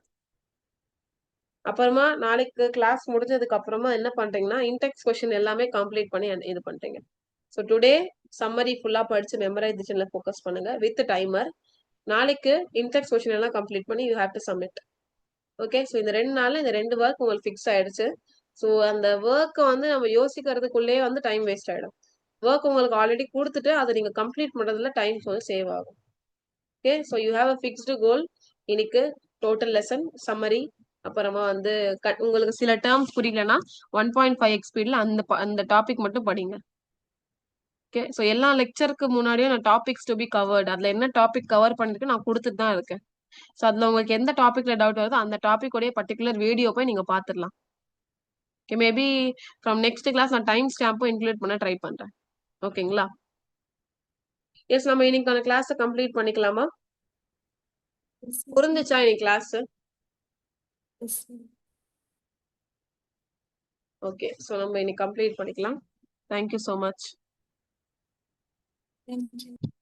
அப்புறமா நாளைக்கு கிளாஸ் முடிஞ்சதுக்கு அப்புறமா என்ன பண்றீங்கன்னா இன்டெக்ஸ் கொஸ்டின் எல்லாமே கம்ப்ளீட் பண்ணி இது பண்றீங்க. ஸோ டுடே சம்மரி ஃபுல்லா படிச்சு மெமரைசேஷன்ல ஃபோக்கஸ் பண்ணுங்க வித் டைமர். நாளைக்கு இன்டெக்ஸ் கொஸ்டின் எல்லாம் கம்ப்ளீட் பண்ணி you have to submit. Okay, so இந்த 2 நாள்ல இந்த 2 ஒர்க் உங்களுக்கு ஃபிக்ஸ் ஆயிடுச்சு. ஸோ அந்த ஒர்க்கை வந்து நம்ம யோசிக்கிறதுக்குள்ளேயே வந்து டைம் வேஸ்ட் ஆயிடும். ஒர்க் உங்களுக்கு ஆல்ரெடி கொடுத்துட்டு அதை நீங்க கம்ப்ளீட் பண்றதுல டைம் வந்து சேவ் ஆகும். Okay, so you have a fixed goal. இன்னைக்கு டோட்டல் லெசன் சம்மரி, அப்புறமா வந்து உங்களுக்கு சில டேர்ம்ஸ் புரியலன்னா 1.5x ஸ்பீட்ல அந்த டாபிக் மட்டும் படிங்க. ஓகே, ஸோ எல்லா லெக்சருக்கு முன்னாடியும் நான் டாபிக்ஸ் டு பி கவர்ட், அதுல என்ன டாபிக் கவர் பண்ணிருக்கு நான் கொடுத்துட்டு தான் இருக்கேன். ஸோ அதுல உங்களுக்கு எந்த டாபிக்ல டவுட் வருதோ அந்த டாபிக் பர்டிகுலர் வீடியோ போய் நீங்க பாத்துடலாம். Okay, maybe from next class நான் டைம் ஸ்டாம்பும் இன்க்ளூட் பண்ண ட்ரை பண்றேன். ஓகேங்களா? எஸ், நம்ம இன்னைக்கான கிளாஸை கம்ப்ளீட் பண்ணிக்கலாமா? புரிஞ்சுச்சா இன்னைக்கு கிளாஸ்? ஓகே, ஸோ நம்ம இன்னைக்கு கம்ப்ளீட் பண்ணிக்கலாம். Thank you so much. Thank you.